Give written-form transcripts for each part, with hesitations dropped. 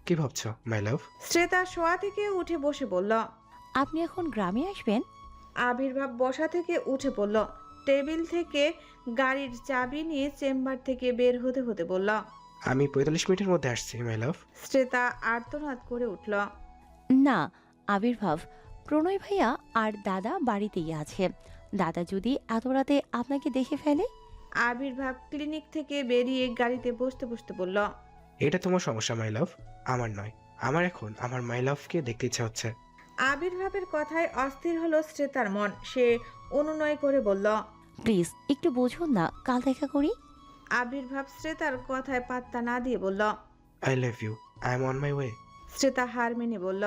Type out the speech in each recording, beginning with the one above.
কি ভাবছো মাই লাভ? শ্রেতা শোয়া থেকে উঠে বসে বলল। আপনি এখন গ্রামে আসবেন? আবির্ভাব বসা থেকে উঠে পড়ল। টেবিল থেকে গাড়ির চাবি নিয়ে চেম্বার থেকে বের হতে হতে বলল। আমি 45 মিনিটের মধ্যে আসছি মাই লাভ। শ্রেতা আর্তনাদ করে উঠল। না আবির্ভাব, প্রণয় ভাইয়া আর দাদা বাড়িতেই আছে। দাদা যদি এত রাতে আপনাকে দেখে ফেলে? আবির্ভাব ক্লিনিক থেকে বেরিয়ে গাড়িতে বসতে বসতে বলল। এটা তোমার সমস্যা মাই লাভ, আমার নয়। আমার এখন আমার মাই লাভকে দেখতে ইচ্ছা হচ্ছে। আবির্ভাবের কথায় অস্থির হলো শ্রেতার মন। সে অনুনয় করে বলল। প্লিজ একটু বুঝুন না, কাল দেখা করি। আবির্ভাব শ্রেতার কথায় পাত্তা না দিয়ে বলল। I love you, I am on my way. Shreta হার মেনে বলল।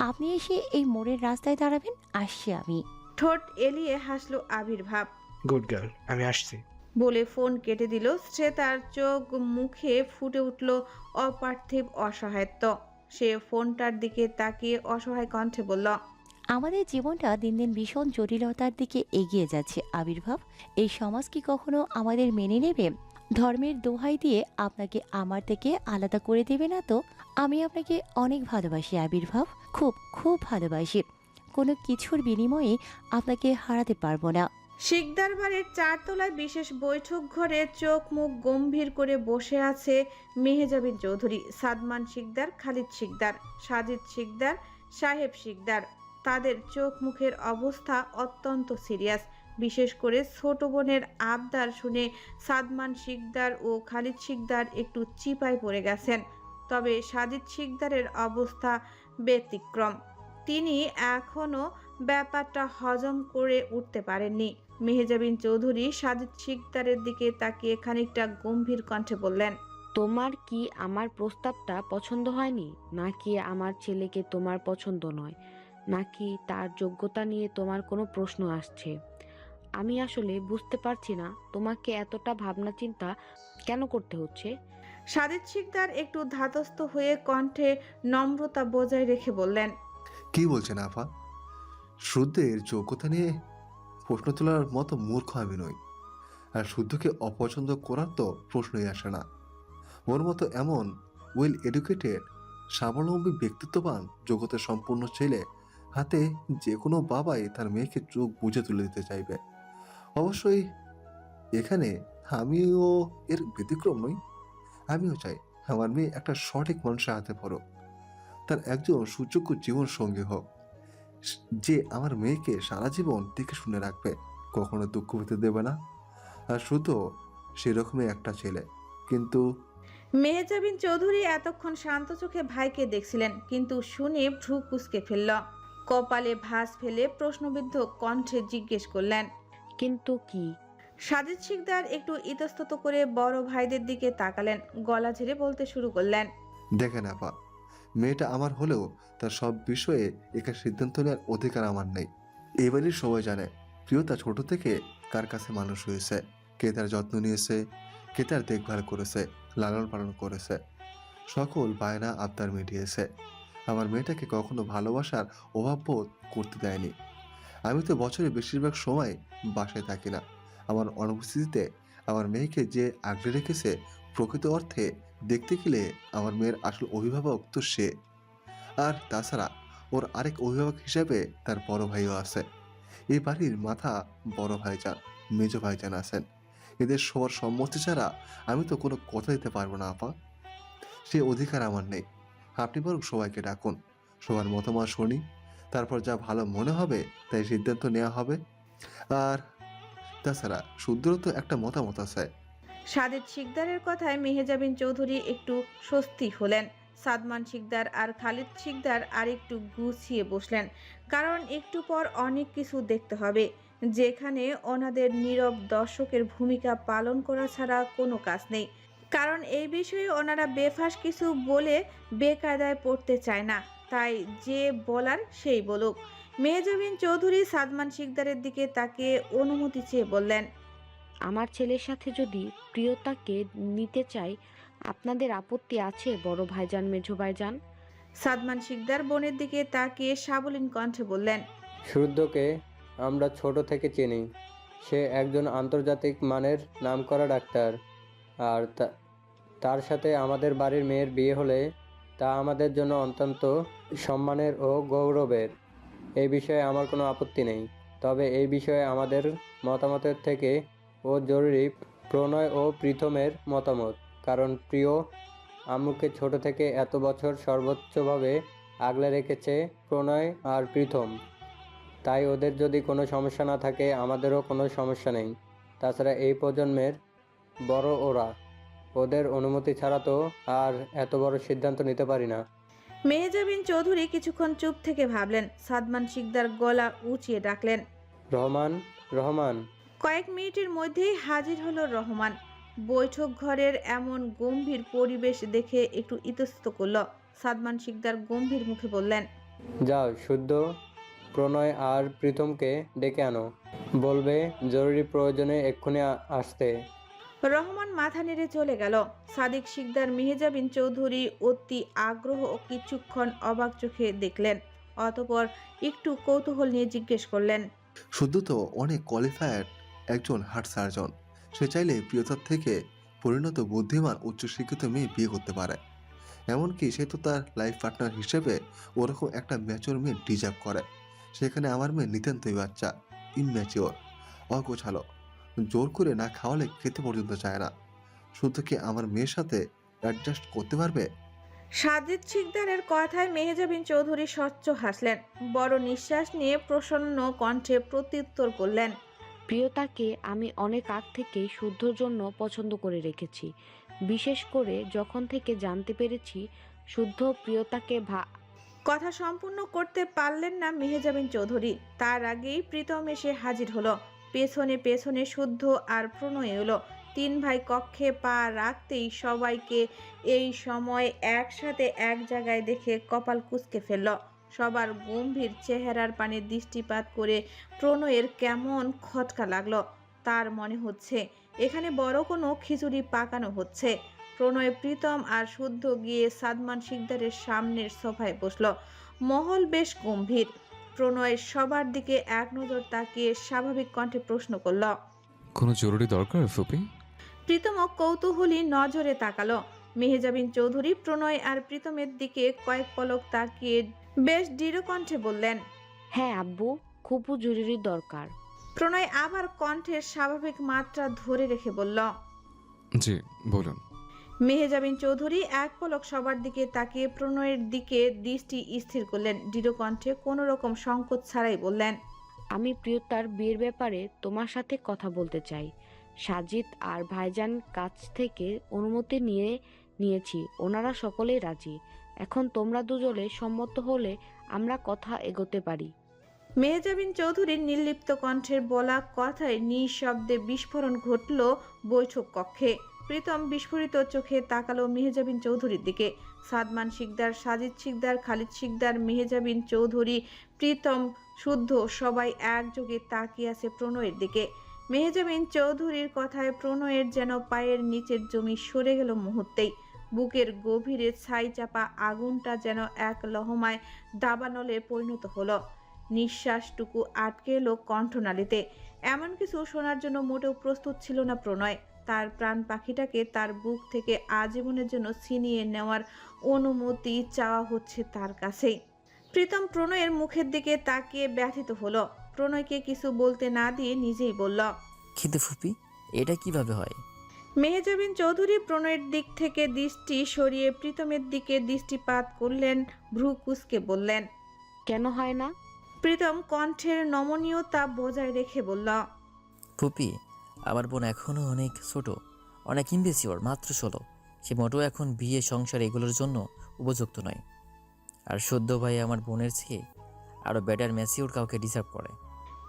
আপনি এসে এই মোড়ের রাস্তায় দাঁড়াবেন, আসছি আমি। ঠোঁট এলিয়ে হাসলো আবির্ভাব। গুড গার্ল, আমি আসছি। বলে ফোন কেটে দিল। শ্রেতার চোখ মুখে ফুটে উঠল অপার্থিব অসহায়ত্ব। সে ফোনটার দিকে তাকিয়ে অসহায় কণ্ঠে বলল। আমাদের জীবনটা দিন দিন ভীষণ জটিলতার দিকে এগিয়ে যাচ্ছে আবির্ভাব। এই সমাজ কি কখনো আমাদের মেনে নেবে? ধর্মের দোহাই দিয়ে আপনাকে আমার থেকে আলাদা করে দেবে না তো? আমি আপনাকে অনেক ভালোবাসি আবির্ভাব, খুব খুব ভালোবাসি। কোনো কিছুর বিনিময়ে আপনাকে হারাতে পারবো না। শিকদার বাড়ির 4 তলায় বিশেষ বৈঠক ঘরে চোখ মুখ গম্ভীর করে বসে আছে মেহেজাবিন চৌধুরী, সাদমান শিকদার, খালিদ শিকদার, সাজিদ শিকদার, সাহেব শিকদার। তাদের চোখ মুখের অবস্থা অত্যন্ত সিরিয়াস। বিশেষ করে ছোট বোনের আবদার শুনে সাদমান শিকদার ও খালিদ শিকদার একটু চিপায় পড়ে গেছেন। তবে সাজিদ শিকদারের অবস্থা ব্যতিক্রম। তিনি এখনও ব্যাপারটা হজম করে উঠতে পারেননি। মেহেজাবিন চৌধুরী সাজিদ শিকদারের দিকে তাকিয়ে খানিকটা গম্ভীর কণ্ঠে বললেন। তোমার কি আমার প্রস্তাবটা পছন্দ হয়নি, নাকি আমার ছেলেকে তোমার পছন্দ নয়, নাকি তার যোগ্যতা নিয়ে তোমার কোনো প্রশ্ন আসছে? আমি আসলে বুঝতে পারছি না তোমাকে এতটা ভাবনা চিন্তা কেন করতে হচ্ছে। সাজিদ শিকদার একটু ধাতস্থ হয়ে কণ্ঠে নম্রতা বজায় রেখে বললেন। কি বলছেন আফা? শুদ্ধের যোগ্যতা নিয়ে প্রশ্ন তোলার মতো মূর্খ আমি নই। আর শুদ্ধকে অপছন্দ করার তো প্রশ্নই আসে না। ওর মতো এমন ওয়েল এডুকেটেড, স্বাবলম্বী ব্যক্তিত্ববান, যোগ্যতা সম্পূর্ণ ছেলে হাতে যে কোনো বাবাই তার মেয়েকে চোখ বুজে তুলে দিতে চাইবে। অবশ্যই এখানে আমিও এর ব্যতিক্রম নই। আমিও চাই আমার মেয়ে একটা সঠিক মানুষের হাতে পড়ুক, তার একজন সুযোগ্য জীবন সঙ্গী হোক, যে আমার মেয়েকে সারা জীবন দেখে শুনে রাখবে, কখনো দুঃখ পেতে দেবে না। আর শুধু সেরকমই একটা ছেলে। কিন্তু মেহেজাবিন চৌধুরী এতক্ষণ শান্ত চোখে ভাইকে দেখছিলেন, কিন্তু শুনে ভ্রু কুঁচকে ফেলল। কপালে ভাঁজ ফেলে প্রশ্নবিদ্ধ কণ্ঠে জিজ্ঞেস করলেন। কিন্তু কি? সাজিদ শিকদার একটু ইতস্তত করে বড় ভাইদের দিকে তাকালেন, গলা ঝেড়ে বলতে শুরু করলেন। দেখেন আপা, মেয়েটা আমার হলেও তার সব বিষয়ে একা সিদ্ধান্ত নেওয়ার অধিকার আমার নেই। এবারই সবাই জানে প্রিয়তা ছোট থেকে কার কাছে মানুষ হয়েছে, কে তার যত্ন নিয়েছে, কে তার দেখভাল করেছে, লালন পালন করেছে, সকল বায়না আবদার মিটিয়েছে। আমার মেয়েটাকে কখনো ভালোবাসার অভাব বোধ করতে দেয়নি। আমি তো বছরের বেশিরভাগ সময় বাসায় থাকি না। আমার অনুপস্থিতিতে আমার মেয়েকে যে আগলে রেখেছে, প্রকৃত অর্থে দেখতে গেলে আমার মেয়ের আসল অভিভাবক তো সে। আর তাছাড়া ওর আরেক অভিভাবক হিসেবে তার বড় ভাইও আছে। এই বাড়ির মাথা বড় ভাইজান, মেজ ভাইজান আছেন। এদের সবার সম্মতি ছাড়া আমি তো কোনো কথা দিতে পারবো না আপা। সে অধিকার আমার নেই। আপনি বরং সবাইকে ডাকুন, সবার মতামত শুনি, তারপর যা ভালো মনে হবে তাই সিদ্ধান্ত নেওয়া হবে। আর তাছাড়া শুদ্ধরও তো একটা মতামত আছে। সাজিদ শিকদারের কথায় মেহেজাবিন চৌধুরী একটু স্বস্তি হলেন। সাদমান শিকদার আর খালিদ শিকদার আর একটু গুছিয়ে বসলেন, কারণ একটু পর অনেক কিছু দেখতে হবে, যেখানে ওনাদের নীরব দর্শকের ভূমিকা পালন করা ছাড়া কোনো কাজ নেই। কারণ এই বিষয়ে ওনারা বেফাঁস কিছু বলে বেকায়দায় পড়তে চায় না, তাই যে বলার সেই বলুক। মেহেজাবিন চৌধুরী সাদমান শিকদারের দিকে তাকিয়ে অনুমতি চেয়ে বললেন। আমার ছেলের সাথে যদি প্রিয়তাকে নিতে চাই, আপনাদের আপত্তি আছে বড় ভাইজান, মেঝো ভাইজান? সাদমান শিকদার বোনের দিকে তাকিয়ে সাবলীন কণ্ঠে বললেন। শুদ্ধকে আমরা ছোট থেকে চিনি। সে একজন আন্তর্জাতিক মানের নামকরা ডাক্তার। আর তার সাথে আমাদের বাড়ির মেয়ের বিয়ে হলে তা আমাদের জন্য অত্যন্ত সম্মানের ও গৌরবের। এই বিষয়ে আমার কোনো আপত্তি নেই। তবে এই বিষয়ে আমাদের মতামতের থেকে ও জরুরি প্রণয় ও প্রীতমের মতামত। কারণ প্রিয় আম্মুকে ছোট থেকে এত বছর সর্বোচ্চভাবে আগলে রেখেছে প্রণয় আর প্রীতম। তাই ওদের যদি কোনো সমস্যা না থাকে আমাদেরও কোনো সমস্যা নেই। তাছাড়া এই প্রজন্মের বড় ওরা, ওদের অনুমতি ছাড়া তো আর এত বড় সিদ্ধান্ত নিতে পারি না। মেহজাবিন চৌধুরী কিছুক্ষণ চুপ থেকে ভাবলেন। সাদমান শিকদার গলা উঁচিয়ে ডাকলেন, রহমান, রহমান। কয়েক মিনিটের মধ্যেই হাজির হলো রহমান। বৈঠক ঘরের এমন গম্ভীর পরিবেশ দেখে একটু ইতস্তত করল। সাদমান শিকদার গম্ভীর মুখে বললেন, যাও শুদ্ধ প্রণয় আর প্রীতমকে ডেকে আনো। বলবে জরুরি প্রয়োজনে এক্ষুনি আসতে। রহমান মাথা নেড়ে চলে গেল। সাদিক শিকদার মেহজাবিন চৌধুরী অতি আগ্রহ ও কিছুক্ষণ অবাক চোখে দেখলেন। অতঃপর একটু কৌতূহল নিয়ে জিজ্ঞেস করলেন, শুদ্ধ তো অনেক কোয়ালিফায়াড একজন হার্ট সার্জন। সে চাইলে প্রিয়তার থেকে পরিণত বুদ্ধিমান উচ্চশিক্ষিত মেয়ে বিয়ে করতে পারে। এমনকি সে তো তার লাইফ পার্টনার হিসেবে ওরকম একটা ম্যাচিওর মেয়ে ডিজার্ভ করে। সেখানে আমার মেয়ে নিতান্তই বাচ্চা, ইনম্যাচিওর, অগোছালো, জোর করে না খাওয়ালে খেতে পর্যন্ত চায় না। শুধু কি আমার মেয়ের সাথে অ্যাডজাস্ট করতে পারবে? সাজিদ শিকদারের কথায় মেহজাবিন চৌধুরী স্বচ্ছ হাসলেন। বড় নিঃশ্বাস নিয়ে প্রসন্ন কণ্ঠে প্রত্যুত্তর করলেন, প্রিয়তাকে আমি অনেক আগ থেকেই শুদ্ধর জন্য পছন্দ করে রেখেছি। বিশেষ করে যখন থেকে জানতে পেরেছি শুদ্ধ প্রিয়তাকে কথা সম্পূর্ণ করতে পারলেন না মেহজাবিন চৌধুরী। তার আগেই প্রীতম এসে হাজির হলো। পেছনে পেছনে শুদ্ধ আর প্রণয় এলো। তিন ভাই কক্ষে পা রাখতেই সবাইকে এই সময় একসাথে এক জায়গায় দেখে কপাল কুঁচকে ফেলল। সবার গম্ভীর চেহারার পানে দৃষ্টিপাত করে প্রণয়ের কেমন খটকা লাগলো। তার মনে হচ্ছে এখানে বড় কোনো খিচুড়ি পাকানো হচ্ছে। প্রণয়, প্রীতম আর শুদ্ধ গিয়ে সাদমান শিকদারের সামনের সোফায় বসল। মহল বেশ গম্ভীর। প্রণয় সবার দিকে এক নজর তাকিয়ে স্বাভাবিক কণ্ঠে প্রশ্ন করল, কোনো জরুরি দরকার ফুপি? প্রীতমও কৌতূহলী নজরে তাকালো। মেহজাবিন চৌধুরী প্রণয় আর প্রীতমের দিকে কয়েক পলক তাকিয়ে বেশ দৃঢ় কণ্ঠে বললেন, হ্যাঁ আব্বু, খুব জরুরি দরকার। প্রণয় আবার কণ্ঠের স্বাভাবিক মাত্রা ধরে রেখে বলল, জি বলুন। মেহজাবিন চৌধুরী এক পলক সবার দিকে তাকিয়ে প্রণয়ের দিকে দৃষ্টি স্থির করলেন। দৃঢ় কণ্ঠে কোনো রকম সংকোচ ছাড়াই বললেন, আমি প্রিয়তার বিয়ের ব্যাপারে তোমার সাথে কথা বলতে চাই। সাজিদ আর ভাইজান কাছ থেকে অনুমতি নিয়েছি, ওনারা সকলেই রাজি। এখন তোমরা দুজনে সম্মত হলে আমরা কথা এগোতে পারি। মেহজাবিন চৌধুরীর নির্লিপ্ত কণ্ঠের বলা কথায় নিঃশব্দে বিস্ফোরণ ঘটল বৈঠক কক্ষে। প্রীতম বিস্ফোরিত চোখে তাকালো মেহজাবিন চৌধুরীর দিকে। সাদমান শিকদার, সাজিদ শিকদার, খালিদ শিকদার, মেহজাবিন চৌধুরী, প্রীতম, শুদ্ধ সবাই একযোগে তাকিয়ে আছে প্রণয়ের দিকে। মেহজাবিন চৌধুরীর কথায় প্রণয়ের যেন পায়ের নিচের জমি সরে গেল মুহূর্তেই। বুকের গভীরে ছাই চাপা আগুনটা যেন এক লহমায় দাবানলে পরিণত হলো। নিঃশ্বাসটুকু আটকে এলো কণ্ঠনালীতে। এমন কিছু শোনার জন্য মোটেও প্রস্তুত ছিল না প্রণয়। তার প্রাণ পাখিটাকে তার বুক থেকে আজীবনের জন্য ছিনিয়ে নেওয়ার অনুমতি চাওয়া হচ্ছে তার কাছেই। প্রীতম প্রণয়ের মুখের দিকে তাকিয়ে ব্যথিত হলো। প্রণয়কে কিছু বলতে না দিয়ে নিজেই বলল, কিন্তু ফুপি, এটা কিভাবে হয়? মেহজাবিন চৌধুরী প্রণয়ের দিক থেকে দৃষ্টি সরিয়ে প্রীতমের দিকে দৃষ্টিপাত করলেন। ভ্রু কুঁচকে বললেন, কেন হয় না? প্রীতম কণ্ঠের নমনীয়তা বজায় রেখে বলল, ফুপি, আমার বোন এখনও অনেক ছোট, অনেক ইম্বেচিওর, মাত্র 16। সে মোটেও এখন বিয়ে, সংসার এগুলোর জন্য উপযুক্ত নয়। আর সদ্য ভাই আমার বোনের চেয়ে আরও বেটার ম্যাচিওর কাউকে ডিজার্ভ করে।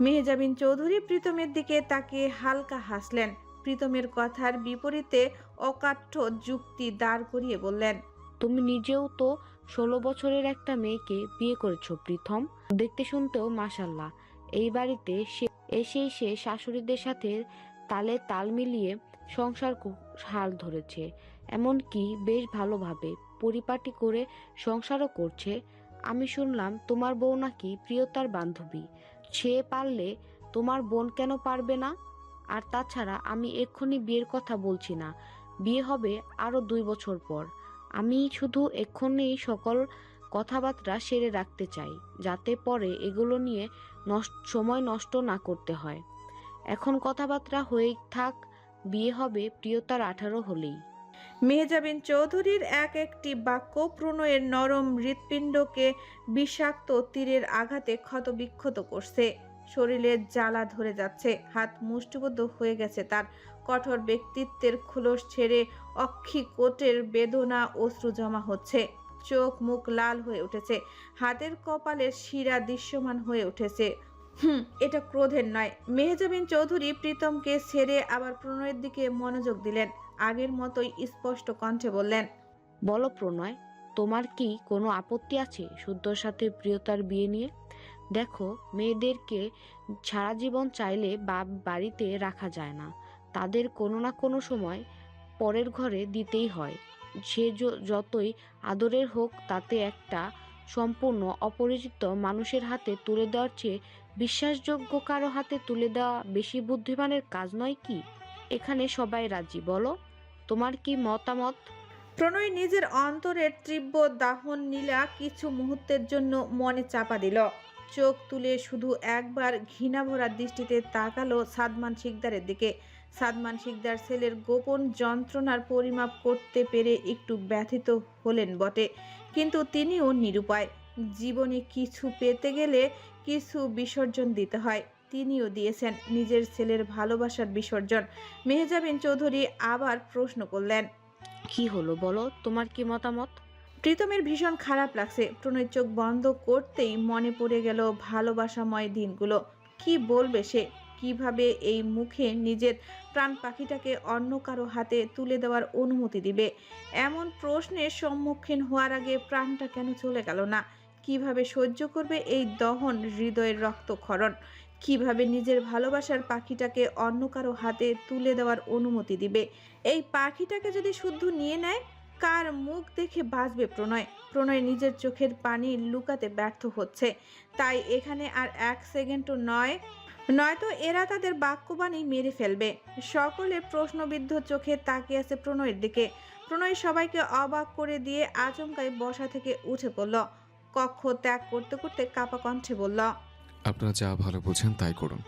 মেহজাবিন চৌধুরী প্রীতমের দিকে তাকিয়ে হালকা হাসলেন। প্রীতমের কথার বিপরীতে অকাঠ্য যুক্তি দাঁড় করিয়ে বললেন, তুমি নিজেও তো 16 বছরের একটা মেয়েকে বিয়ে করেছো প্রীতম। দেখতে শুনতেও মাশাল্লাহ। এই বাড়িতে এসেই সে শাশুড়িদের সাথে তালে তাল মিলিয়ে সংসার হাল ধরেছে। এমনকি বেশ ভালোভাবে পরিপাটি করে সংসারও করছে। আমি শুনলাম তোমার বউ নাকি প্রিয়তার বান্ধবী। সে পারলে তোমার বোন কেন পারবে না? আর তাছাড়া আমি এক্ষুনি বিয়ের কথা বলছি না, বিয়ে হবে আরো 2 বছর পর। আমি শুধু এক্ষুনি সকল কথাবার্তা সেরে রাখতে চাই, যাতে পরে এগুলো নিয়ে সময় নষ্ট না করতে হয়। এখন কথাবার্তা হয়ে থাক, বিয়ে হবে প্রিয়তার 18 হলেই। মেহজাবিন চৌধুরীর এক একটি বাক্য প্রণয়ের নরম হৃৎপিণ্ডকে বিষাক্ত তীরের আঘাতে ক্ষতবিক্ষত করছে। শরীরে জ্বালা ধরে যাচ্ছে, হাত মুষ্টিবদ্ধ হয়ে গেছে তার। কঠোর ব্যক্তিত্বের খোলস ছেড়ে অক্ষিকোটের বেদনা অশ্রু জমা হচ্ছে। চোখ মুখ লাল হয়ে উঠেছে, হাতের কপালের শিরা দৃশ্যমান হয়ে উঠেছে। এটা ক্রোধের নয়। মেহজাবিন চৌধুরী প্রীতমকে ছেড়ে আবার প্রণয়ের দিকে মনোযোগ দিলেন। আগের মতোই স্পষ্ট কণ্ঠে বললেন, বলো প্রণয়, তোমার কি কোনো আপত্তি আছে শুদ্ধর সাথে প্রিয়তার বিয়ে নিয়ে? দেখো, মেয়েদেরকে সারা জীবন চাইলে বাপ বাড়িতে রাখা যায় না, তাদের কোনো না কোনো সময় পরের ঘরে দিতেই হয়। সে যতই আদরের হোক, তাতে একটা সম্পূর্ণ অপরিচিত মানুষের হাতে তুলে দেওয়ার চেয়ে বিশ্বাসযোগ্য কারো হাতে তুলে দেওয়া বেশি বুদ্ধিমানের কাজ নয় কি? এখানে সবাই রাজি, বলো তোমার কি মতামত? প্রণয় নিজের অন্তরের তীব্র দাহন নীলা কিছু মুহূর্তের জন্য মনে চাপা দিল। চোখ তুলে শুধু একবার ঘৃণাভরা দৃষ্টিতে তাকালো সাদমান শিকদারের দিকে। সাদমান শিকদার ছেলের গোপন যন্ত্রণার পরিমাপ করতে পেরে একটু ব্যথিত হলেন বটে, কিন্তু তিনিও নিরুপায়। জীবনে কিছু পেতে গেলে কিছু বিসর্জন দিতে হয়। তিনিও দিয়েছেন নিজের ছেলের ভালোবাসার বিসর্জন। মেহজাবিন চৌধুরী আবার প্রশ্ন করলেন, কি হলো বলো, তোমার কি মতামত? প্রীতমের ভীষণ খারাপ লাগছে। প্রণয় চোখ বন্ধ করতেই মনে পড়ে গেল ভালোবাসাময় দিনগুলো। কি বলবে সে? কিভাবে এই মুখে নিজের প্রাণ পাখিটাকে অন্য কারো হাতে তুলে দেওয়ার অনুমতি দিবে? এমন প্রশ্নের সম্মুখীন হওয়ার আগে প্রাণটা কেন চলে গেল না? কিভাবে সহ্য করবে এই দহন হৃদয়ের রক্তক্ষরণ? কিভাবে নিজের ভালোবাসার পাখিটাকে অন্য কারো হাতে তুলে দেওয়ার অনুমতি দিবে? এই পাখিটাকে যদি শুদ্ধ নিয়ে নেয়, কার মুখ দেখে বাঁচবে প্রণয়? প্রণয় নিজের চোখের পানি লুকাতে ব্যর্থ হচ্ছে। তাই এখানে আর এক সেকেন্ডও নয়তো এরা তাদের বাক্যবাণী মেরে ফেলবে। সকলে প্রশ্নবিদ্ধ চোখে তাকিয়ে আছে প্রণয়ের দিকে। প্রণয় সবাইকে অবাক করে দিয়ে আচমকাই বসা থেকে উঠে পড়ল। কক্ষ ত্যাগ করতে করতে কাপা কণ্ঠে বলল, আপনারা যা ভালো বোঝেন তাই করুন।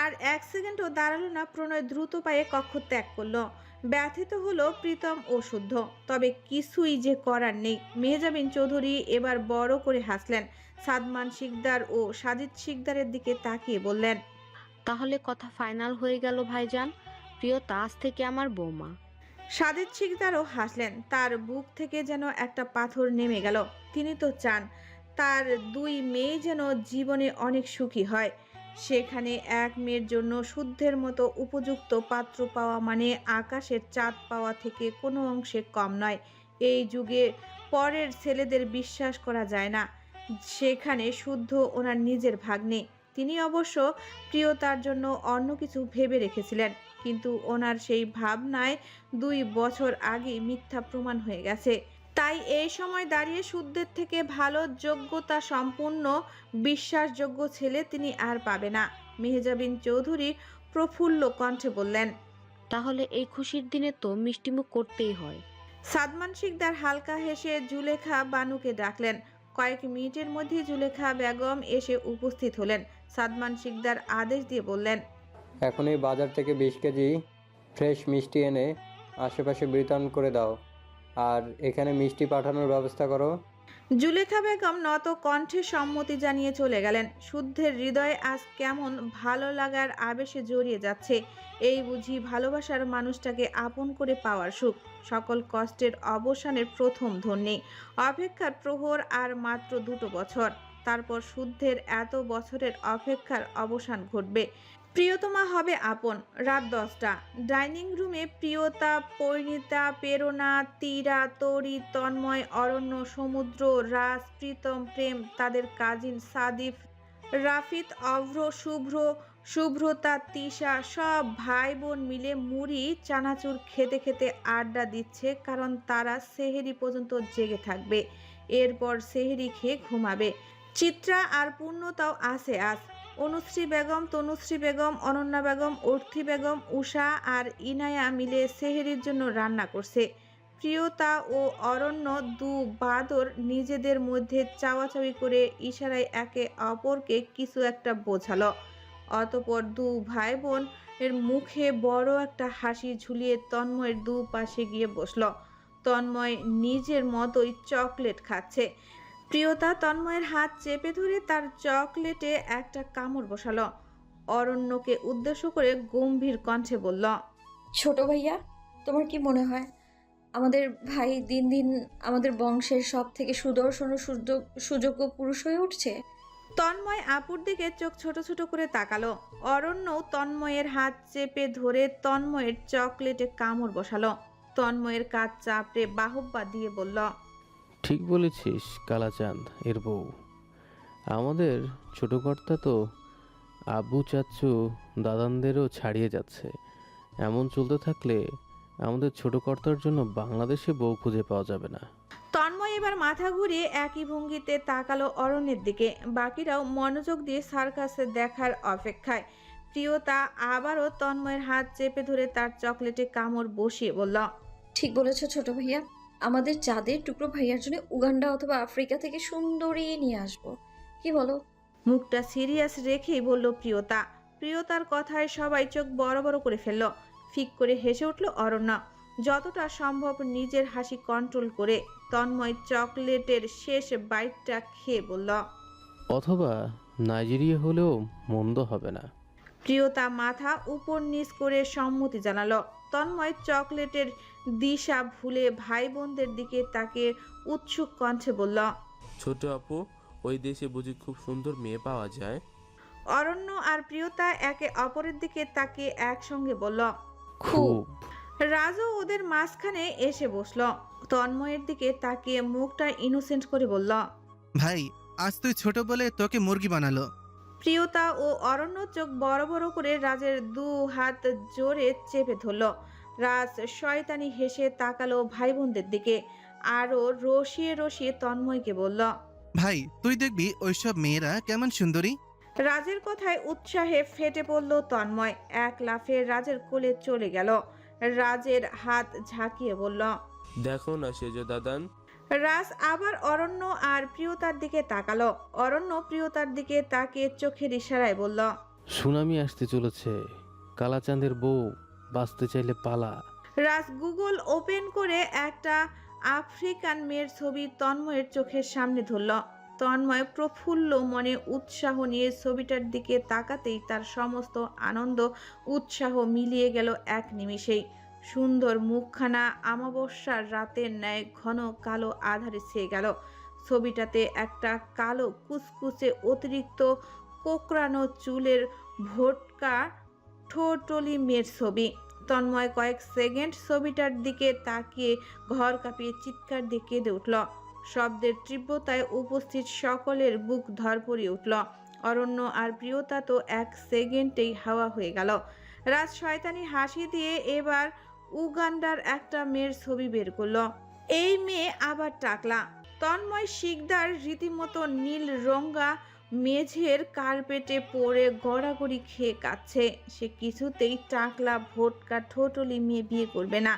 আর এক সেকেন্ডও দাঁড়ালো না। প্রণয় দ্রুত পায়ে কক্ষ ত্যাগ করলো। ব্যথিত হলো প্রীতম ও শুদ্ধ, তবে কিছুই যে করার নেই। মেহজাবিন চৌধুরী এবার বড় করে হাসলেন। সাদমান শিকদার ও সাজিদ শিকদারের দিকে তাকিয়ে বললেন, তাহলে কথা ফাইনাল হয়ে গেল ভাইজান, প্রিয়তা আজ থেকে আমার বৌমা। সাজিদ শিকদারও হাসলেন। তার বুক থেকে যেন একটা পাথর নেমে গেল। তিনি তো চান তার দুই মেয়ে যেন জীবনে অনেক সুখী হয়। সেখানে এক মেয়ের জন্য শুদ্ধের মতো উপযুক্ত পাত্র পাওয়া মানে আকাশের চাঁদ পাওয়া থেকে কোনো অংশে কম নয়। এই যুগে পরের ছেলেদের বিশ্বাস করা যায় না। সেখানে শুদ্ধ ওনার নিজের ভাগ্নে। তিনি অবশ্য প্রিয়তার জন্য অন্য কিছু ভেবে রেখেছিলেন, কিন্তু ওনার সেই ভাবনায় 2 বছর আগে মিথ্যা প্রমাণ হয়ে গেছে। তাই এই সময় দাঁড়িয়ে শুদ্ধের থেকে ভালো যোগ্যতা সম্পূর্ণ বিশ্বাসযোগ্য ছেলে তিনি আর পাবে না। মেহজাবিন চৌধুরী প্রফুল্ল কণ্ঠে বললেন, তাহলে এই খুশির দিনে তো মিষ্টিমুখ করতেই হয়। সাদমান শিকদার হালকা হেসে জুলেখা বানুকে ডাকলেন। কয়েক মিনিটের মধ্যে জুলেখা বেগম এসে উপস্থিত হলেন। সাদমান শিকদার আদেশ দিয়ে বললেন, এখনই বাজার থেকে 20 কেজি ফ্রেশ মিষ্টি এনে আশেপাশে বিতরণ করে দাও, আর এখানে মিষ্টি পাঠানোর ব্যবস্থা করো। জুলেখা বেগম নত কণ্ঠে সম্মতি জানিয়ে চলে গেলেন। শুদ্ধের হৃদয়ে আজ কেমন ভালো লাগার আবেশে জড়িয়ে যাচ্ছে। এই বুঝি ভালোবাসার মানুষটাকে আপন করে পাওয়ার সুখ। সকল কষ্টের অবসানের প্রথম ধ্বনি। অপেক্ষার প্রহর আর মাত্র 2 বছর। তারপর শুদ্ধের এত বছরের অপেক্ষার অবসান ঘটবে। প্রিয়তমা হবে আপন। রাত 10টা। ডাইনিং রুমে প্রিয়তা, পরিণীতা, প্রেরণা, তীরা, তরি, তন্ময়, অরণ্য, সমুদ্র, রাজ, প্রীতম, প্রেম, তাদের কাজিন সাদিফ, রাফিত, অভ্র, শুভ্রতা, তিশা সব ভাই বোন মিলে মুড়ি চানাচুর খেতে খেতে আড্ডা দিচ্ছে, কারণ তারা সেহেরি পর্যন্ত জেগে থাকবে। এরপর সেহেরি খেয়ে ঘুমাবে। চিত্রা আর পূর্ণতাও আছে আজ। অনুশ্রী বেগম, তনুশ্রী বেগম, অনন্যা বেগম, অর্থী বেগম, উষা আর ইনায়া মিলে সেহেরির জন্য রান্না করছে। প্রিয়তা ও অরণ্য দু বাদর নিজেদের মধ্যে চাওয়াচাওয়ি করে ইশারায় একে অপরকে কিছু একটা বোঝালো। অতঃপর দু ভাই বোন এর মুখে বড় একটা হাসি ঝুলিয়ে তন্ময়ের দু পাশে গিয়ে বসলো। তন্ময় নিজের মতোই চকলেট খাচ্ছে। প্রিয়তা তন্ময়ের হাত চেপে ধরে তার চকলেটে একটা কামড় বসালো। অরণ্যকে উদ্দেশ্য করে গম্ভীর কণ্ঠে বলল, ছোট ভাইয়া, তোমার কি মনে হয় আমাদের ভাই দিন দিন আমাদের বংশের সব থেকে সুদর্শন ও সুযোগ্য পুরুষ হয়ে উঠছে? তন্ময় আপুর দিকে চোখ ছোট ছোট করে তাকালো। অরণ্যও তন্ময়ের হাত চেপে ধরে তন্ময়ের চকলেটে কামড় বসালো। তন্ময়ের কাজ চাপড়ে বাহবা দিয়ে বলল, ঠিক বলেছিস কালাচাঁদ এর বউ। আমাদের ছোট কর্তা তো আব্বু চাচ্চু দাদানদেরও ছাড়িয়ে যাচ্ছে। এমন চলতে থাকলে আমাদের ছোট কর্তার জন্য বাংলাদেশে বউ খুঁজে পাওয়া যাবে না। তন্ময় এবার মাথা ঘুরিয়ে একই ভঙ্গিতে তাকালো অরণ্যের দিকে। বাকিরাও মনোযোগ দিয়ে সার্কাসে দেখার অপেক্ষায়। প্রিয়তা আবারও তন্ময়ের হাত চেপে ধরে তার চকলেটে কামড় বসিয়ে বলল, ঠিক বলেছ ছোট ভাইয়া, আমাদের চাঁদের টুকরো ভাইয়ার জন্য উগান্ডা অথবা আফ্রিকা থেকে সুন্দরী নিয়ে আসবো, কি বলো? মুখটা সিরিয়াস রেখেই বলল প্রিয়তা। প্রিয়তার কথায় সবাই চোখ বড় বড় করে ফেলল। ফিক করে হেসে উঠল অরণ্য। যতটা সম্ভব নিজের হাসি কন্ট্রোল করে তন্ময় চকলেটের শেষ বাইটটা খেয়ে বলল, অথবা নাইজেরিয়া হলেও মন্দ হবে না। প্রিয়তা মাথা উপর নিচ করে সম্মতি জানালো। তন্ময় চকলেটের দিশা ভুলে ভাই বোনদের দিকে তাকে উৎসুক কণ্ঠে বলল, ছোট আপু, ওই দেশে বুঝি খুব সুন্দর মেয়ে পাওয়া যায়? অরণ্য আর প্রিয়তা একে অপরের দিকে তাকিয়ে একসঙ্গে বলল, খুব। রাজু ওদের মাঝখানে এসে বসলো। তন্ময়ের দিকে তাকিয়ে মুখটা ইনোসেন্ট করে বলল, ভাই, আজ তুই ছোট বলে তোকে মুরগি বানালো। প্রিয়তা ও অরণ্য চোখ বড় বড় করে রাজের দু হাত জোরে চেপে ধরল। রাজ শয়তানি হেসে তাকালো ভাই বোনদের দিকে। আরো রসিয়ে রসিয়ে তন্ময়কে বলল, ভাই, তুই দেখবি ওইসব মেয়েরা কেমন সুন্দরী। রাজের কথায় উৎসাহে ফেটে পড়ল তন্ময়। এক লাফে রাজের কোলে চলে গেল। রাজের হাত ঝাঁকিয়ে বলল, দেখো না সেজ দাদান। রাজ আবার অরণ্য আর প্রিয়তার দিকে তাকালো। অরণ্য প্রিয়তার দিকে তাকিয়ে চোখের ইশারায় বলল, সুনামি আসতে চলেছে, কালাচাঁদের বউ, বাঁচতে চাইলে পালা। রাজ গুগল ওপেন করে একটা আফ্রিকান মেয়ের ছবি তন্ময়ের চোখের সামনে ধরল। তন্ময় প্রফুল্ল মনে উৎসাহ নিয়ে ছবিটার দিকে তাকাতেই তার সমস্ত আনন্দ উৎসাহ মিলিয়ে গেল এক নিমিষেই। সুন্দর মুখখানা আমাবস্যার রাতের ন্যায় ঘন কালো আধারে ছেয়ে গেল। ছবিটাতে একটা কালো কুচকুচে অতিরিক্ত কোকড়ানো চুলের ভোটকা ঠোঁটলি মেয়ের ছবি। তন্ময় কয়েক সেকেন্ড ছবিটার দিকে তাকিয়ে ঘর কাঁপিয়ে চিৎকার দিয়ে কেঁদে উঠল। শব্দের তীব্রতায় উপস্থিত সকলের বুক ধরপড়িয়ে উঠল। অরণ্য আর প্রিয়তা তো এক সেকেন্ডেই হাওয়া হয়ে গেল। রাজ শয়তানি হাসি দিয়ে এবার উগান্ডার একটা মেয়ের ছবি বের করলো। এই মেয়ে আবার টাকলা। তন্ময় শিকদার রীতিমতো নীল রঙা মেঝের কার্পেটে পড়ে গড়াগড়ি খেয়ে কাচ্ছে। সে কিছুতেই টাকলা ভোটকা ঠোঁটলি মেয়ে বিয়ে করবে না।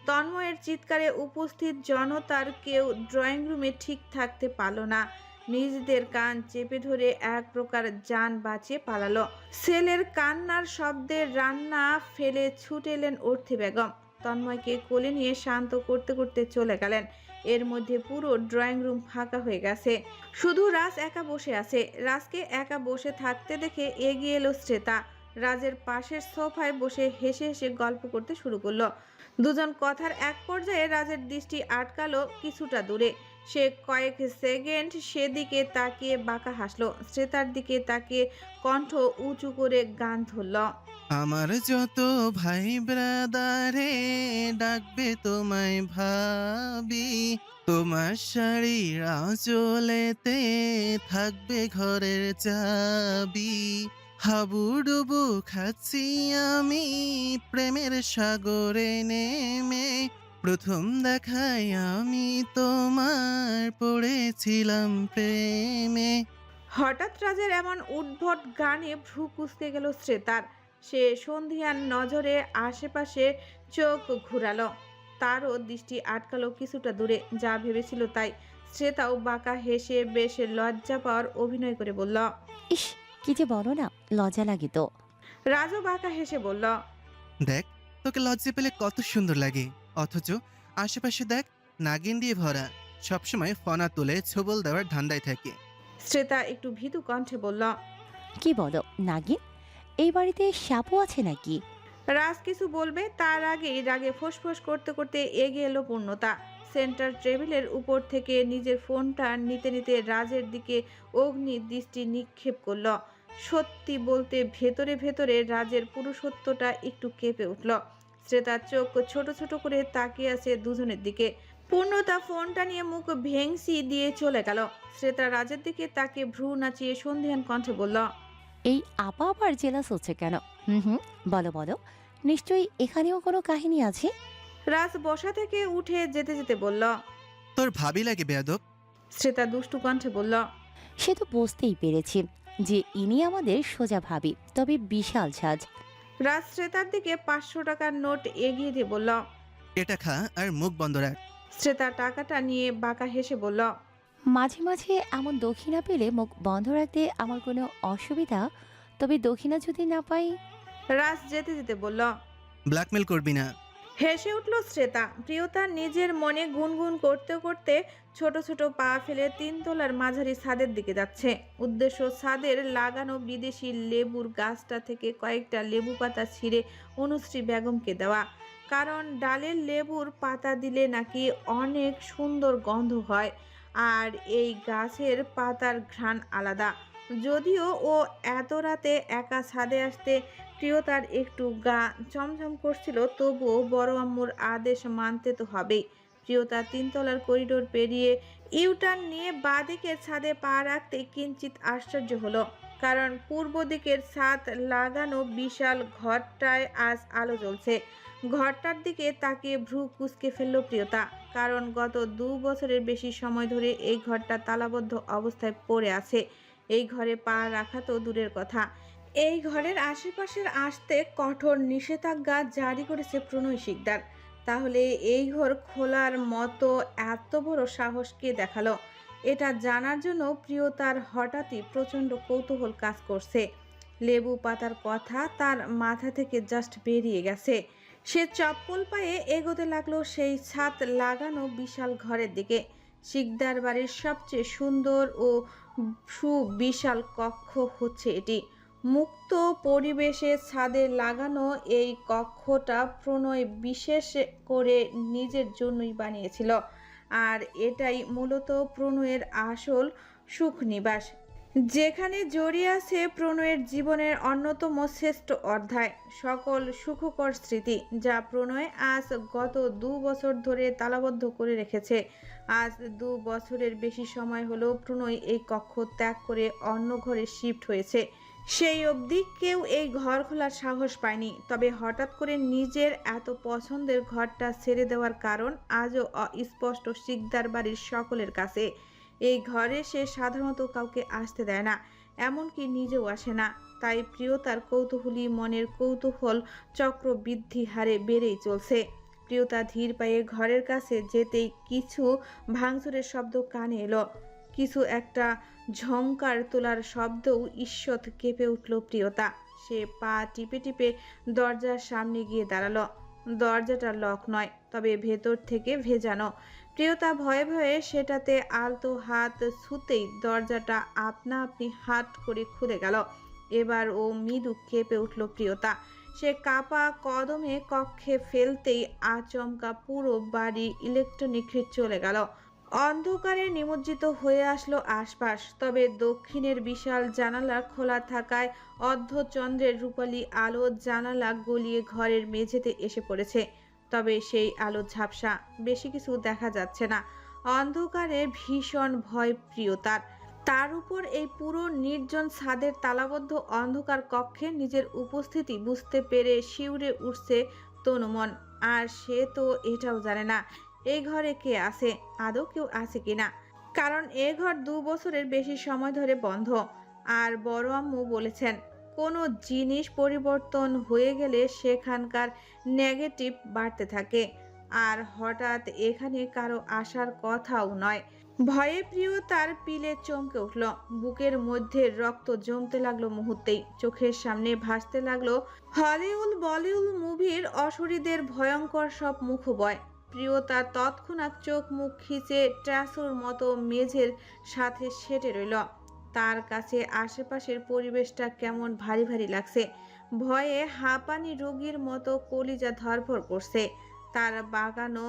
তন্ময়ের চিৎকারে উপস্থিত জনতার কেউ ড্রয়িং রুমে ঠিক থাকতে পারল না। নিজেদের কান চেপে ধরে এক প্রকার জান বাঁচিয়ে পালালো। ছেলের কান্নার শব্দে রান্না ফেলে ছুটে এলেন অর্থী বেগম। তন্ময়কে কোলে নিয়ে শান্ত করতে করতে চলে গেলেন। এর মধ্যে পুরো ড্রয়িং রুম ফাঁকা হয়ে গেছে। শুধু রাজ একা বসে আছে। রাজকে একা বসে থাকতে দেখে এগিয়ে এলো শ্রেতা। রাজের পাশের সোফায় বসে হেসে হেসে গল্প করতে শুরু করলো। দুজন কথার এক পর্যায়ে রাজের দৃষ্টি আটকালো কিছুটা দূরে। সে কয়েক সেকেন্ড সেদিকে তাকিয়ে বাঁকা হাসলো। শ্রেতার দিকে তাকিয়ে কণ্ঠ উঁচু করে গান ধরল, আমার যত ভাই ব্রাদারে ডাকবে তোমায় ভাবি, তোমার শাড়ির আঁচলেতে থাকবে ঘরের চাবি, হাবুডুবু খাচ্ছি আমি প্রেমের সাগরে নেমে, প্রথম দেখায় আমি তোমার পড়েছিলাম প্রেমে। হঠাৎ রাজের এমন উদ্ভট গানে ভ্রু কুঁচকে গেল শ্রেতার। সে সন্ধিয়ান নজরে আশেপাশে চোখ ঘুরালো। তারও দৃষ্টি আটকালো কিছুটা দূরে, যা ভেবেছিল তাই। শ্রেতাও বাঁকা হেসে বেশ লজ্জা পাওয়ার অভিনয় করে বলল। ইস, কি যে বলো না, লজ্জা লাগে তো। রাজও বাঁকা হেসে বলল। দেখ, তোকে লজ্জা পেলে কত সুন্দর লাগে, অথচ আশেপাশে দেখ নাগিন দিয়ে ভরা, সবসময় ফনা তুলে ছবল দেওয়ার ধান্দায় থাকে। শ্রেতা একটু ভীতু কণ্ঠে বলল। কি বলো নাগিন? এই বাড়িতে সাপও আছে নাকি? রাজ কিছু বলবে তার আগেই রাগে ফোঁসফোঁস করতে করতে এগিয়ে এলো পূর্ণতা। সেন্টার টেবিলের উপর থেকে নিজের ফোনটা নিতে নিতে রাজের দিকে অগ্নি দৃষ্টি নিক্ষেপ করল। সত্যি বলতে ভেতরে ভেতরে রাজের পুরুষত্বটা একটু কেঁপে উঠল। শ্রেতার চোখ ছোট ছোট করে তাকিয়ে আছে দুজনের দিকে। পূর্ণতা ফোনটা নিয়ে মুখ ভেংসি দিয়ে চলে গেল। শ্রেতা রাজের দিকে তাকে ভ্রু নাচিয়ে সন্ধিহান কণ্ঠে বলল। এই আপা আবার জেলাস হচ্ছে কেন? হুম, বলো বলো, নিশ্চয়ই এখানেও কোনো কাহিনী আছে। রাজ বসা থেকে উঠে যেতে যেতে বলল। তোর ভাবি লাগে বেয়াদব। শ্রেতা দুষ্টু কণ্ঠে বলল। সে তো বুঝতেই পেরেছি যে ইনি আমাদের সোজা ভাবি, তবে বিশাল সাজ। রাজ শ্রেতার দিকে 500 টাকার নোট এগিয়ে দিয়ে বলল। এটা খা আর মুখ বন্ধ রাখ। শ্রেতা টাকাটা নিয়ে বাঁকা হেসে বলল। মাঝে মাঝে এমন দক্ষিণা পেলে মুখ বন্ধ রাখতে আমার কোনো অসুবিধা, তবে দক্ষিণা যদি না পাই। রাজ যেতে যেতে বলল। ব্ল্যাকমেল করবি না। হেসে উঠল শ্রেতা। প্রিয়তা নিজের মনে গুনগুন করতে করতে ছোট ছোট পা ফেলে 3 তলার মাঝারি ছাদের দিকে যাচ্ছে। উদ্দেশ্য ছাদের লাগানো বিদেশি লেবুর গাছটা থেকে কয়েকটা লেবু পাতা ছিঁড়ে অনুশ্রী বেগমকে দেওয়া। কারণ ডালের লেবুর পাতা দিলে নাকি অনেক সুন্দর গন্ধ হয়, আর এই গাছের পাতার ঘ্রাণ আলাদা। যদিও ও এত রাতে একা ছাদে আসতে প্রিয়তার একটু গা চমচম করছিল, তবুও বড় আম্মুর আদেশ মানতে তো হবেই। প্রিয়তা 3 তলার করিডোর পেরিয়ে ইউটার্ন নিয়ে বাঁ দিকের ছাদে পা রাখতে কিঞ্চিত আশ্চর্য হলো। কারণ পূর্ব দিকের ছাদ লাগানো বিশাল ঘরটায় আজ আলো জ্বলছে। ঘরটার দিকে তাকিয়ে ভ্রু কুঁচকে ফেলল প্রিয়তা। কারণ গত 2 বছরের বেশি সময় ধরে এই ঘরটা তালাবদ্ধ অবস্থায় পড়ে আছে। এই ঘরে পা রাখা তো দূরের কথা, এই ঘরের আশেপাশের আসতে কঠোর নিষেধাজ্ঞা জারি করেছে প্রণয় শিকদার। তাহলে এই ঘর খোলার মতো এত বড় সাহস কে দেখালো? এটা জানার জন্য প্রিয়তার হঠাৎই প্রচণ্ড কৌতূহল কাজ করছে। লেবু পাতার কথা তার মাথা থেকে জাস্ট বেরিয়ে গেছে। সে চপ্পল পায়ে এগোতে লাগলো সেই ছাদ লাগানো বিশাল ঘরের দিকে। শিকদার বাড়ির সবচেয়ে সুন্দর ও সুবিশাল কক্ষ হচ্ছে এটি। মুক্ত পরিবেশে ছাদে লাগানো এই কক্ষটা প্রণয় বিশেষ করে নিজের জন্যই বানিয়েছিল। আর এটাই মূলত প্রণয়ের আসল সুখ নিবাস, যেখানে জড়িয়ে আছে প্রণয়ের জীবনের অন্যতম শ্রেষ্ঠ অধ্যায়, সকল সুখকর স্মৃতি যা প্রণয় আজ গত 2 বছর ধরে তালাবদ্ধ করে রেখেছে। আজ 2 বছরের বেশি সময় হলো প্রণয় এই কক্ষ ত্যাগ করে অন্য ঘরে শিফট হয়েছে। সেই অবধি কেউ এই ঘর খোলার সাহস পায়নি। তবে হঠাৎ করে নিজের এত পছন্দের ঘরটা ছেড়ে দেওয়ার কারণ আজও অস্পষ্ট শিকদার বাড়ির সকলের কাছে। এই ঘরে সে সাধারণত কাউকে আসতে দেয় না, এমনকি নিজেও আসে না। তাই প্রিয়তার কৌতূহলী মনের কৌতূহল চক্র বৃদ্ধি হারে বেড়েই চলছে। প্রিয়তা ধীর পায়ে ঘরের কাছে যেতেই কিছু ভাঙচুরের শব্দ কানে এলো। কিছু একটা ঝংকার তোলার শব্দও ঈষৎ কেঁপে উঠল প্রিয়তা। সে পা টিপে টিপে দরজার সামনে গিয়ে দাঁড়ালো। দরজাটা লক নয়, তবে ভেতর থেকে ভেজানো। প্রিয়তা ভয়ে ভয়ে সেটাতে আলতো হাত ছুঁতেই দরজাটা আপনা আপনি হাট করে খুলে গেল। এবার ও মৃদু কেঁপে উঠল প্রিয়তা। সে কাপা কদমে কক্ষে ফেলতেই আচমকা পুরো বাড়ি ইলেকট্রনিক চলে গেল। অন্ধকারে নিমজ্জিত হয়ে আসলো আশপাশ। তবে দক্ষিণের বিশাল জানালা খোলা থাকায় অর্ধচন্দ্রের রূপালী আলো জানালা গলিয়ে ঘরের মেঝেতে এসে পড়েছে। তবে সেই আলো ঝাপসা, বেশি কিছু দেখা যাচ্ছে না। অন্ধকারে ভীষণ ভয় প্রিয়তার। তার উপর এই পুরো নির্জন ছাদের তালাবদ্ধ অন্ধকার কক্ষে নিজের উপস্থিতি বুঝতে পেরে শিউরে উঠছে তনুমন। আর সে তো এটাও জানে না এই ঘরে কে আছে, আদৌ কেউ আছে কিনা। কারণ এ ঘর 2 বছরের বেশি সময় ধরে বন্ধ। আর বড় আম্মু বলেছেন কোনো জিনিস পরিবর্তন হয়ে গেলে সেখানকার নেগেটিভ বাড়তে থাকে। আর হঠাৎ এখানে কারো আসার কথাও নয়। ভয়ে প্রিয়তার পিলে চমকে উঠল। বুকের মধ্যে রক্ত জমতে লাগলো মুহূর্তেই। চোখের সামনে ভাসতে লাগলো হলিউড বলিউড মুভির অশরীদের ভয়ঙ্কর সব মুখবয়। প্রিয়তা তৎক্ষণাৎ চোখ মুখ খিচে ট্রাসুর মতো মেঝের সাথে সেটে রইল। তার কাছে আশেপাশের পরিবেশটা কেমন ভারী ভারী লাগছে। ভয়ে হাঁপানি রোগীর মতো কলিজা ধরফর করছে। তার বাগানো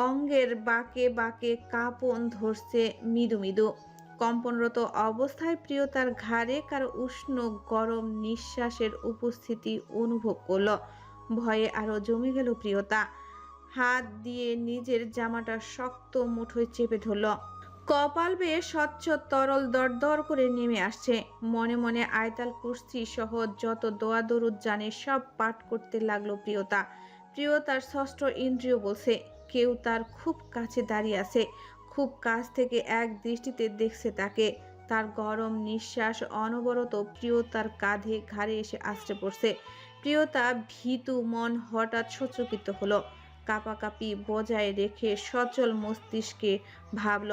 অঙ্গের বাঁকে বাঁকে কাঁপন ধরছে মৃদু মৃদু। কম্পনরত অবস্থায় প্রিয়তার ঘাড়ে কারো উষ্ণ গরম নিঃশ্বাসের উপস্থিতি অনুভব করল। ভয়ে আরো জমে গেল প্রিয়তা। হাত দিয়ে নিজের জামাটা শক্ত মুঠোয় চেপে ধরল। কপাল বেয়ে স্বচ্ছ তরল দরদর করে নেমে আসছে। মনে মনে আয়তাল কুরসি সহ যত দোয়া দরুদ জানে সব পাঠ করতে লাগলো প্রিয়তা। প্রিয়তার ষষ্ঠ ইন্দ্রিয় বলছে কেউ তার খুব কাছে দাঁড়িয়ে আছে, খুব কাছ থেকে এক দৃষ্টিতে দেখছে তাকে। তার গরম নিঃশ্বাস অনবরত প্রিয়তার কাঁধে ঘাড়ে এসে আছড়ে পড়ছে। প্রিয়তা ভীতু মন হঠাৎ সচকিত হলো। কাঁপাকাঁপি বজায় রেখে সচল মস্তিষ্কে ভাবল,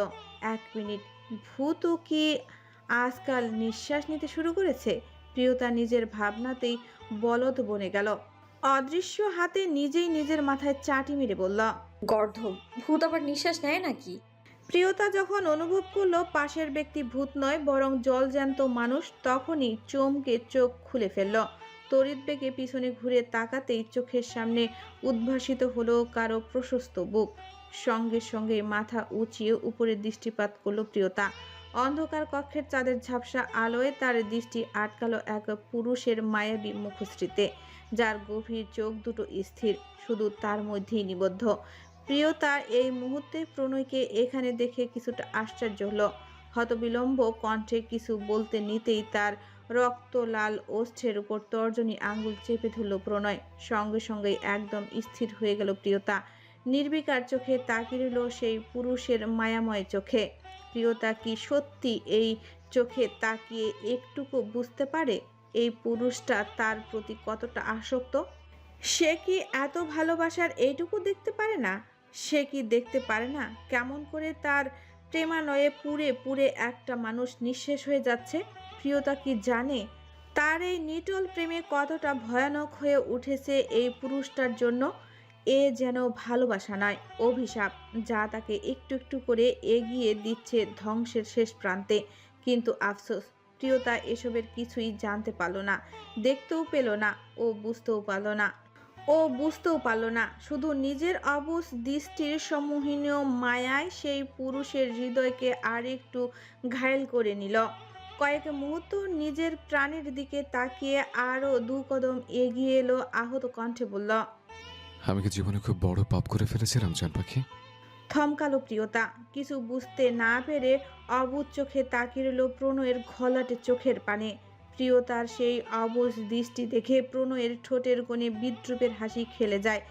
1 মিনিট, ভূত কি আজকাল নিঃশ্বাস নিতে শুরু করেছে? প্রিয়তা নিজের ভাবনাতেই বলদ বনে গেল। অদৃশ্য হাতে নিজেই নিজের মাথায় চাটি মেরে বলল, গর্ধব, ভূত আবার নিঃশ্বাস নেয় নাকি? প্রিয়তা যখন অনুভব করলো পাশের ব্যক্তি ভূত নয় বরং জলজ্যান্ত মানুষ, তখনই চমকে চোখ খুলে ফেলল। তড়িৎ বেগে পিছনে ঘুরে তাকাতেই চোখের সামনে উদ্ভাসিত হলো কারো প্রশস্ত বুক। সঙ্গে সঙ্গে মাথা উঁচিয়ে উপরে দৃষ্টিপাত করলো প্রিয়তা। অন্ধকার কক্ষের চাঁদের ঝাপসা আলোয় তার দৃষ্টি আটকালো এক পুরুষের মায়াবী মুখশ্রীতে, যার গভীর চোখ দুটো স্থির, শুধু তার মধ্যেই নিবদ্ধ। প্রিয়তা এই মুহূর্তে প্রণয়কে এখানে দেখে কিছুটা আশ্চর্য হলো। হতবিলম্ব কণ্ঠে কিছু বলতে নিতেই তার রক্ত লাল ওষ্ঠের উপর তর্জনী আঙ্গুল চেপে ধরল প্রণয়। সঙ্গে সঙ্গেই একদম স্থির হয়ে গেল প্রিয়তা। নির্বিকার চোখে তাকিয়ে রইল সেই পুরুষের মায়াময় চোখে। প্রিয়তা কি সত্যি এই চোখে তাকিয়ে একটুকু বুঝতে পারে এই পুরুষটা তার প্রতি কতটা আসক্ত? সে কি এত ভালোবাসার এইটুকু দেখতে পারে না? সে কি দেখতে পারে না কেমন করে তার প্রেমানয়ে পুড়ে পুড়ে একটা মানুষ নিঃশেষ হয়ে যাচ্ছে? প্রিয়তা কি জানে তার এই নিটল প্রেমে কতটা ভয়ানক হয়ে উঠেছে এই পুরুষটার জন্য? এ যেন ভালোবাসা নয়, অভিশাপ, যা তাকে একটু একটু করে এগিয়ে দিচ্ছে ধ্বংসের শেষ প্রান্তে। কিন্তু আফসোস, প্রিয়তা এসবের কিছুই জানতে পারল না, দেখতেও পেল না, ও বুঝতেও পারল না। শুধু নিজের অবুঝ দৃষ্টির সম্মোহনীয় মায়ায় সেই পুরুষের হৃদয়কে আর একটু ঘায়েল করে নিল। কয়েক মুহূর্ত নিজের প্রাণের দিকে তাকিয়ে আরও 2 কদম এগিয়ে এলো, আহত কণ্ঠে বলল, আমি কি জীবনে খুব বড় পাপ করে ফেলেছিলাম জান পাখি? থমকালো প্রিয়তা। কিছু বুঝতে না পেরে অবুঝ চোখে তাকিয়ে রইল প্রণয়ের ঘোলাটে চোখের পানে। প্রিয়তার সেই অবুঝ দৃষ্টি দেখে প্রণয়ের ঠোঁটের কোণে বিদ্রুপের হাসি খেলে যায়।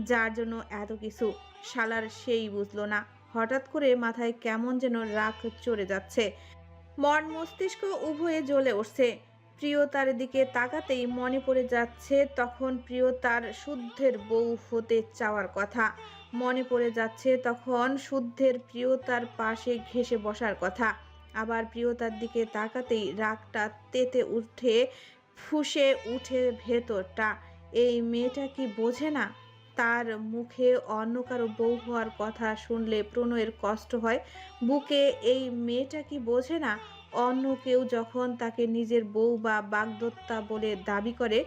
যার জন্য এত কিছু শালার সেই বুঝলো না। হঠাৎ করে মাথায় কেমন যেন রাগ চড়ে যাচ্ছে। মন মস্তিষ্ক উভয়ে জ্বলে উঠছে। প্রিয়তার দিকে তাকাতেই মনে পড়ে যাচ্ছে তখন প্রিয়তার শুদ্ধের বউ হতে চাওয়ার কথা। মনে পড়ে যাচ্ছে তখন শুদ্ধের প্রিয়তার পাশে ঘেঁষে বসার কথা। আবার প্রিয়তার দিকে তাকাতেই রাগটা তেতে উঠে ফুঁসে উঠে ভেতরটা। এই মেয়েটা কি বোঝে না তার মুখে অন্য কারো বউ হওয়ার কথা শুনলে প্রণয়ের কষ্ট হয়? বুকে এই মেয়েটা কি বোঝে না অন্য কেউ যখন তাকে নিজের বউ বা বাগদত্তা বলে দাবি করে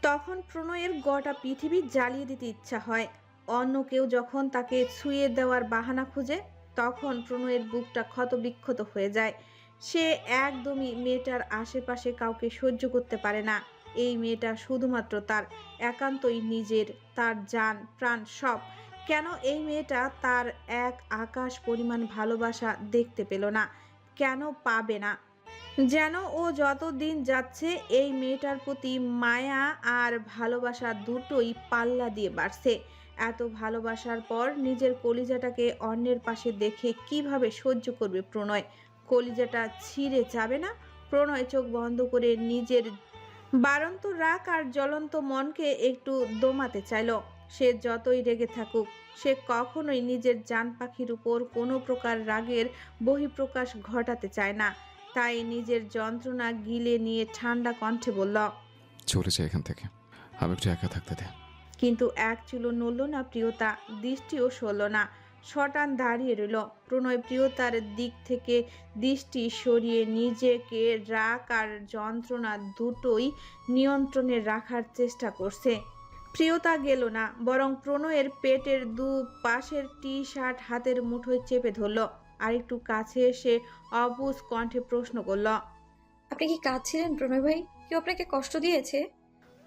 তখন প্রণয়ের গোটা পৃথিবী জ্বালিয়ে দিতে ইচ্ছা হয়? অন্য কেউ যখন তাকে ছুঁয়ে দেওয়ার বাহানা খুঁজে তখন প্রণয়ের বুকটা ক্ষতবিক্ষত হয়ে যায়। সে একদমই মেয়েটার আশেপাশে কাউকে সহ্য করতে পারে না। এই মেয়েটা শুধুমাত্র তার, একান্তই নিজের, তার জান প্রাণ সব। কেন এই মেয়েটা তার এক আকাশ পরিমাণ ভালোবাসা দেখতে পেল না? কেন পাবে না? যেন ও যত দিন যাচ্ছে এই মেয়েটার প্রতি মায়া আর ভালোবাসা দুটোই পাল্লা দিয়ে বাড়ছে। এত ভালোবাসার পর নিজের কলিজাটাকে অন্যের পাশে দেখে কিভাবে সহ্য করবে প্রণয়? কলিজাটা ছিঁড়ে যাবে না? প্রণয় চোখ বন্ধ করে নিজের বাড়ন্ত রাগ আর জ্বলন্ত মনকে একটু দমাতে চাইল। সে যতই রেগে থাকুক, সে কখনোই নিজের জান পাখির উপর কোনো প্রকার রাগের বহিঃপ্রকাশ ঘটাতে চায় না। তাই নিজের যন্ত্রণা গিলে নিয়ে ঠান্ডা কণ্ঠে বলল, চলে যায় এখান থেকে, আমি একটু একা থাকতে দে। কিন্তু এক চুলো নড়ল না প্রিয়তা, দৃষ্টিও সরল না। শটান দাঁড়িয়ে রইল। প্রণয় প্রিয়তার দিক থেকে দৃষ্টি সরিয়ে নিজেকে রাগ আর যন্ত্রণা দুটোই নিয়ন্ত্রণে রাখার চেষ্টা করছে। প্রিয়তা গেল না, বরং প্রণয়ের পেটের দু পাশের টি শার্ট হাতের মুঠোয় চেপে ধরল। আর একটু কাছে এসে অবুঝ কণ্ঠে প্রশ্ন করল, আপনি কি কাঁদছিলেন প্রণয় ভাই? কেউ আপনাকে কষ্ট দিয়েছে?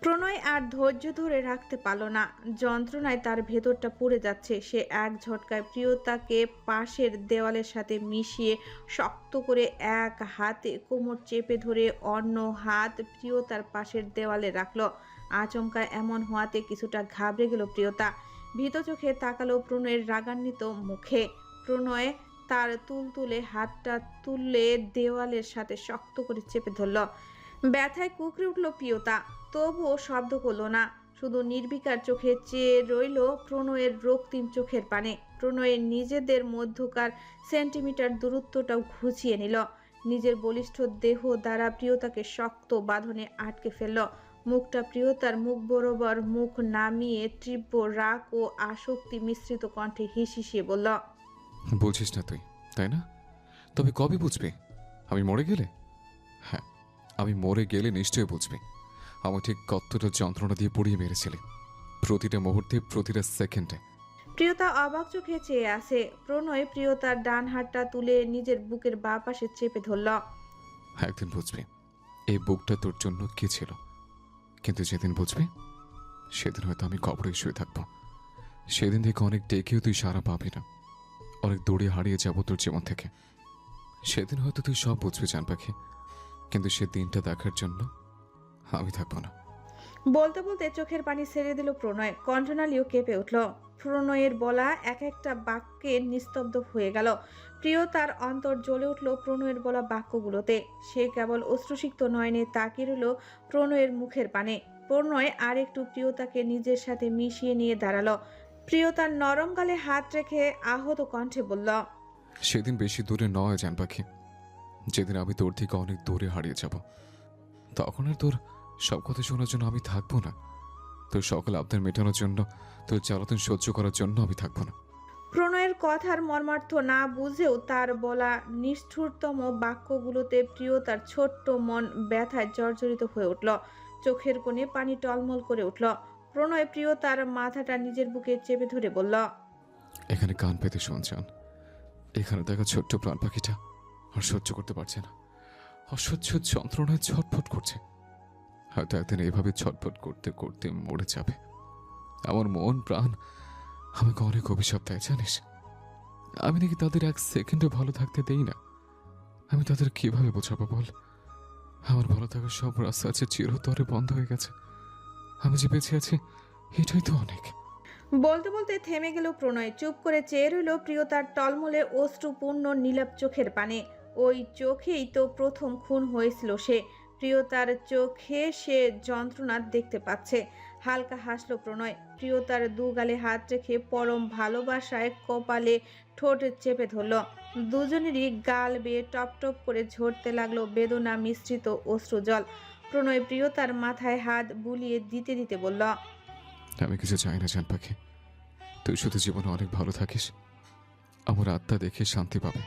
প্রণয় আর ধৈর্য ধরে রাখতে পারল না। যন্ত্রণায় তার ভেতরটা পুড়ে যাচ্ছে। সে এক ঝটকায় প্রিয়তাকে পাশের দেওয়ালের সাথে মিশিয়ে শক্ত করে এক হাতে কোমর চেপে ধরে অন্য হাত প্রিয়তার পাশের দেওয়ালে রাখল। আচমকা এমন হওয়াতে কিছুটা ঘাবড়ে গেল প্রিয়তা। ভীত চোখে তাকালো প্রণয়ের রাগান্বিত মুখে। প্রণয় তার তুলতুলে হাতটা তুললে দেওয়ালের সাথে শক্ত করে চেপে ধরল। ব্যথায় কুকড়ে উঠল প্রিয়তা, তবুও শব্দ করল না। শুধু নির্বিকার চোখে চেয়ে রইল প্রণয়ের রক্তিম চোখের পানে। প্রণয়ের নিজেদের মধ্যকার সেন্টিমিটার দূরত্বটাও ঘুচিয়ে নিল। নিজের বলিষ্ঠ দেহ দ্বারা প্রিয়তাকে শক্ত বাঁধনে আটকে ফেলল। মুখটা প্রিয়তার মুখ বরাবর মুখ নামিয়ে তীব্র রাগ ও আসক্তি মিশ্রিত কণ্ঠে হিসিয়ে বলল, বুঝিস না তুই, তাই না? তবে কবে বুঝবি? আমি মরে গেলে? হ্যাঁ, আমি মরে গেলে নিশ্চয়ই বুঝবি আমার ঠিক কতটা যন্ত্রণা দিয়ে পুড়িয়ে মেরেছিলি, প্রতিটা মুহূর্তে, প্রতিটা সেকেন্ডে। প্রিয়তা অবাক চোখে চেয়ে আসে। প্রণয় প্রিয়তার ডান হাতটা তুলে নিজের বুকের বাঁ পাশে চেপে ধরল। একদিন বুঝবি এই বুকটা তোর জন্য কি ছিল, কিন্তু যেদিন বুঝবি সেদিন হয়তো আমি কবরে শুয়ে থাকবো। সেদিন থেকে অনেক ডেকেও তুই সারা পাবি না, অনেক দূরে হারিয়ে যাবো তোর জীবন থেকে। সেদিন হয়তো তুই সব বুঝবি জান পাখি, কিন্তু সে দিনটা দেখার জন্য আমি থাকবো না। বলতে বলতে চোখের পানি ছেড়ে দিল প্রণয়। কণ্ঠনালীও কেঁপে উঠল। প্রণয়ের বলা এক একটা বাক্যে নিস্তব্ধ হয়ে গেল। প্রিয়তার অন্তর জ্বলে উঠল প্রণয়ের বলা বাক্যগুলোতে। সে কেবল অশ্রুসিক্ত নয়নে তাকিয়ে রইল প্রণয়ের মুখের পানে। প্রণয় আর একটু প্রিয়তাকে নিজের সাথে মিশিয়ে নিয়ে দাঁড়ালো। প্রিয়তার নরম গালে হাত রেখে আহত কণ্ঠে বলল, সেদিন বেশি দূরে নয় জান পাখি, যেদিন আমি তোর থেকে অনেক দূরে হারিয়ে যাব। তখন আর তোর সব কথা শোনার জন্য আমি থাকবো না, তোর সকল আবদার মেটানোর জন্য, তোর জ্বালাতন সহ্য করার জন্য আমি থাকবো না। প্রণয়ের কথার মর্মার্থ না বুঝেও তার বলা নিষ্ঠুরতম বাক্যগুলোতে প্রিয়তার ছোট্ট মন ব্যথায় জর্জরিত হয়ে উঠল। চোখের কোণে পানি টলমল করে উঠল। প্রণয় প্রিয়তার মাথাটা নিজের বুকে চেপে ধরে বলল, এখানে কান পেতে শুনছেন, এখানে দেখা ছোট্ট প্রাণ পাখিটা আর সহ্য করতে পারছে না, অসহ্য যন্ত্রণায় ছটফট করছে। হয়তো একদিন এইভাবে ছটফট করতে করতে মরে যাবে। আমার মন প্রাণ আমাকে অনেক অভিশাপ দেয় জানিস। আমি নাকি তাদের এক সেকেন্ডে ভালো থাকতে দেই না। আমি তাদের কিভাবে বোঝাবো বল? আমার ভালো থাকার সব রাস্তা আছে চিরতরে বন্ধ হয়ে গেছে। আমি যে বেঁচে আছি এটাই তো অনেক। বলতে বলতে থেমে গেল প্রণয়। চুপ করে চেয়ে রইল প্রিয়তার টলমলে অশ্রুপূর্ণ নীলাপ চোখের পানে। ওই চোখেই তো প্রথম খুন হয়েছিল সে। প্রিয়তার চোখে সে যন্ত্রণা দেখতে পাচ্ছে। হালকা হাসলো প্রণয়। প্রিয়তার দু গালে হাত রেখে পরম ভালোবাসায় কপালে ঠোঁট চেপে ধরল। দুজনেরই গাল বেয়ে টপ টপ করে ঝরতে লাগলো বেদনা মিশ্রিত অশ্রুজল। প্রণয় প্রিয়তার মাথায় হাত বুলিয়ে দিতে দিতে বলল, আমি কিছু চাই না জান পাখি, তুই শুধু জীবনে অনেক ভালো থাকিস, আমার আত্মা দেখে শান্তি পাবে।